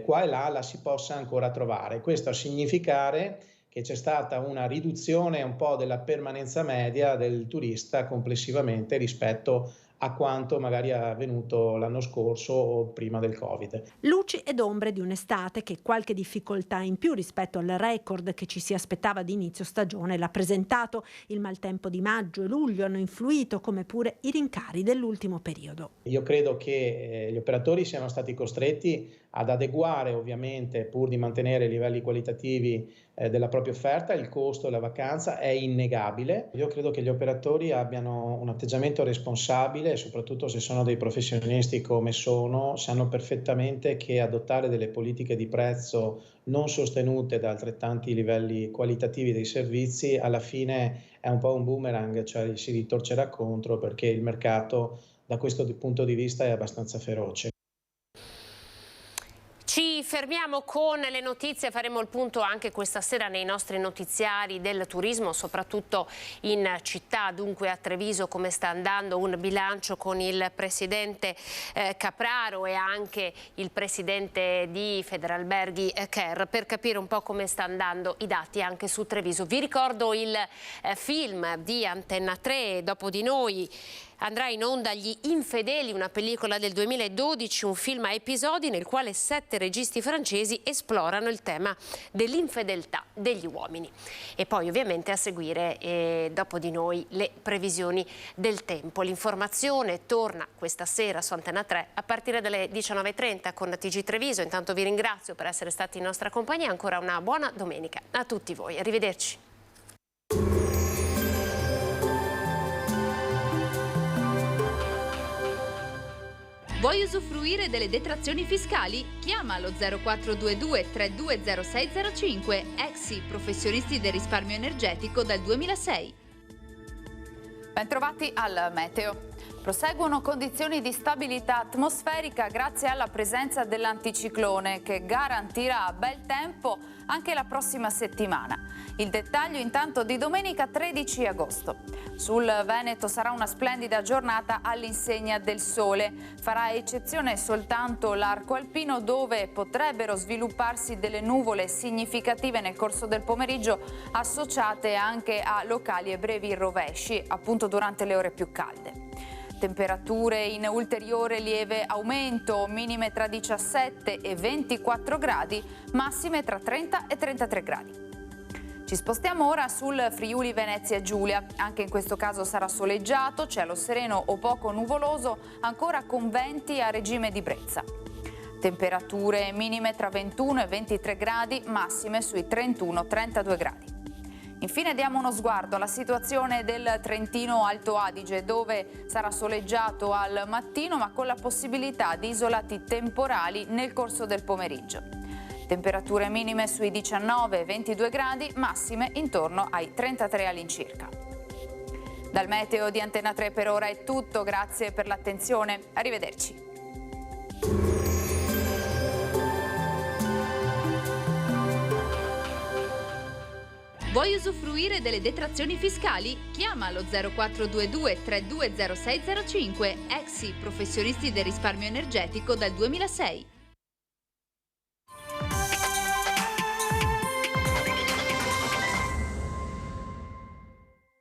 qua e là la si possa ancora trovare. Questo a significare che c'è stata una riduzione un po' della permanenza media del turista complessivamente rispetto a quanto magari è avvenuto l'anno scorso o prima del Covid. Luci ed ombre di un'estate che qualche difficoltà in più rispetto al record che ci si aspettava di inizio stagione l'ha presentato. Il maltempo di maggio e luglio hanno influito, come pure i rincari dell'ultimo periodo. Io credo che gli operatori siano stati costretti ad adeguare, ovviamente, pur di mantenere i livelli qualitativi della propria offerta. Il costo della vacanza è innegabile. Io credo che gli operatori abbiano un atteggiamento responsabile, soprattutto se sono dei professionisti come sono, sanno perfettamente che adottare delle politiche di prezzo non sostenute da altrettanti livelli qualitativi dei servizi alla fine è un po' un boomerang, cioè si ritorcerà contro, perché il mercato da questo punto di vista è abbastanza feroce. Ci fermiamo con le notizie, faremo il punto anche questa sera nei nostri notiziari del turismo, soprattutto in città. Dunque a Treviso come sta andando un bilancio con il presidente Capraro e anche il presidente di Federalberghi Kerr, per capire un po' come sta andando i dati anche su Treviso. Vi ricordo il film di Antenna 3, Dopo di noi. Andrà in onda Gli Infedeli, una pellicola del 2012, un film a episodi nel quale 7 registi francesi esplorano il tema dell'infedeltà degli uomini. E poi ovviamente a seguire Dopo di noi le previsioni del tempo. L'informazione torna questa sera su Antenna 3 a partire dalle 19:30 con TG Treviso. Intanto vi ringrazio per essere stati in nostra compagnia. Ancora una buona domenica a tutti voi. Arrivederci. Vuoi usufruire delle detrazioni fiscali? Chiama lo 0422 320605, Exi, professionisti del risparmio energetico dal 2006. Bentrovati al meteo. Proseguono condizioni di stabilità atmosferica grazie alla presenza dell'anticiclone che garantirà bel tempo anche la prossima settimana. Il dettaglio intanto di domenica 13 agosto. Sul Veneto sarà una splendida giornata all'insegna del sole. Farà eccezione soltanto l'arco alpino, dove potrebbero svilupparsi delle nuvole significative nel corso del pomeriggio, associate anche a locali e brevi rovesci, appunto durante le ore più calde. Temperature in ulteriore lieve aumento, minime tra 17 e 24 gradi, massime tra 30 e 33 gradi. Ci spostiamo ora sul Friuli Venezia Giulia, anche in questo caso sarà soleggiato, cielo sereno o poco nuvoloso, ancora con venti a regime di brezza. Temperature minime tra 21 e 23 gradi, massime sui 31-32 gradi. Infine diamo uno sguardo alla situazione del Trentino Alto Adige, dove sarà soleggiato al mattino ma con la possibilità di isolati temporali nel corso del pomeriggio. Temperature minime sui 19-22 gradi, massime intorno ai 33 all'incirca. Dal meteo di Antenna 3 per ora è tutto, grazie per l'attenzione, arrivederci. Vuoi usufruire delle detrazioni fiscali? Chiama lo 0422 320605, Exi, professionisti del risparmio energetico dal 2006.